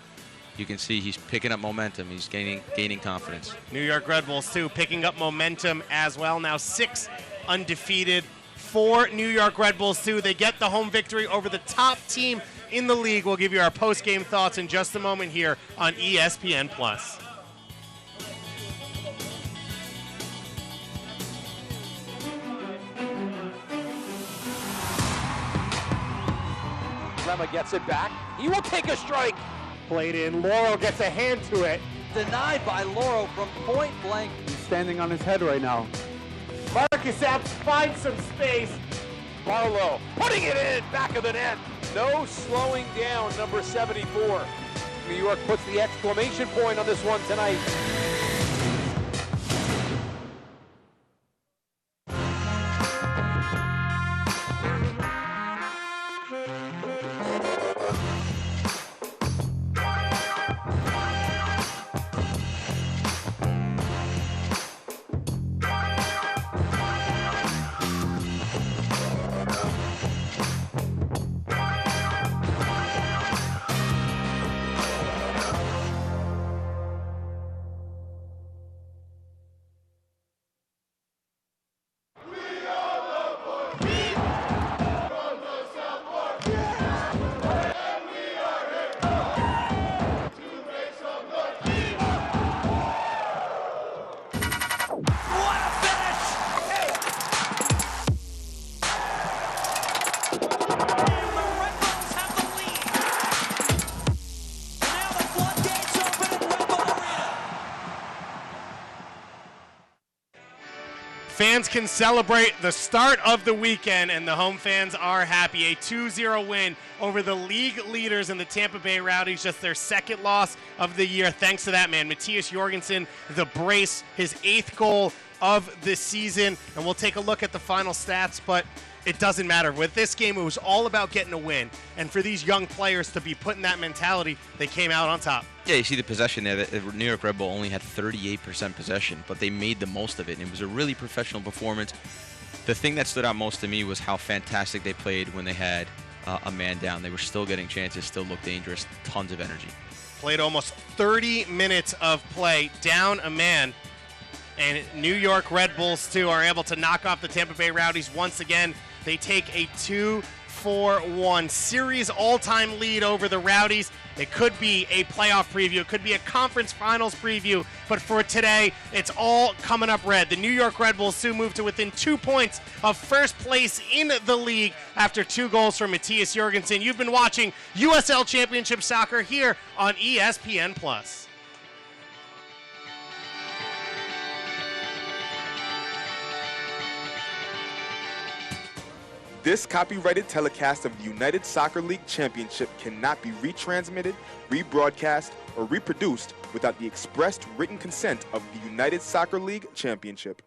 You can see he's picking up momentum. He's gaining confidence. New York Red Bulls 2 picking up momentum as well. Now 6 undefeated for New York Red Bulls 2. They get the home victory over the top team in the league. We'll give you our post-game thoughts in just a moment here on ESPN+. Lemma gets it back. He will take a strike. Played in. Laurel gets a hand to it. Denied by Laurel from point blank. He's standing on his head right now. Marcus Epps finds some space. Barlow putting it in, back of the net. No slowing down, number 74. New York puts the exclamation point on this one tonight. fans can celebrate the start of the weekend, and the home fans are happy. A 2-0 win over the league leaders in the Tampa Bay Rowdies, just their second loss of the year. Thanks to that man, Matthias Jorgensen, the brace, his 8th goal of the season. And we'll take a look at the final stats, but it doesn't matter. With this game, it was all about getting a win. And for these young players to be put in that mentality, they came out on top. Yeah, you see the possession there. The New York Red Bull only had 38% possession, but they made the most of it. And it was a really professional performance. The thing that stood out most to me was how fantastic they played when they had a man down. They were still getting chances, still looked dangerous, tons of energy. Played almost 30 minutes of play, down a man. And New York Red Bulls, too, are able to knock off the Tampa Bay Rowdies once again. They take a 2-4-1 series all-time lead over the Rowdies. It could be a playoff preview. It could be a conference finals preview. But for today, it's all coming up red. The New York Red Bulls soon move to within 2 points of first place in the league after 2 goals from Matthias Jorgensen. You've been watching USL Championship Soccer here on ESPN+. This copyrighted telecast of the United Soccer League Championship cannot be retransmitted, rebroadcast, or reproduced without the expressed written consent of the United Soccer League Championship.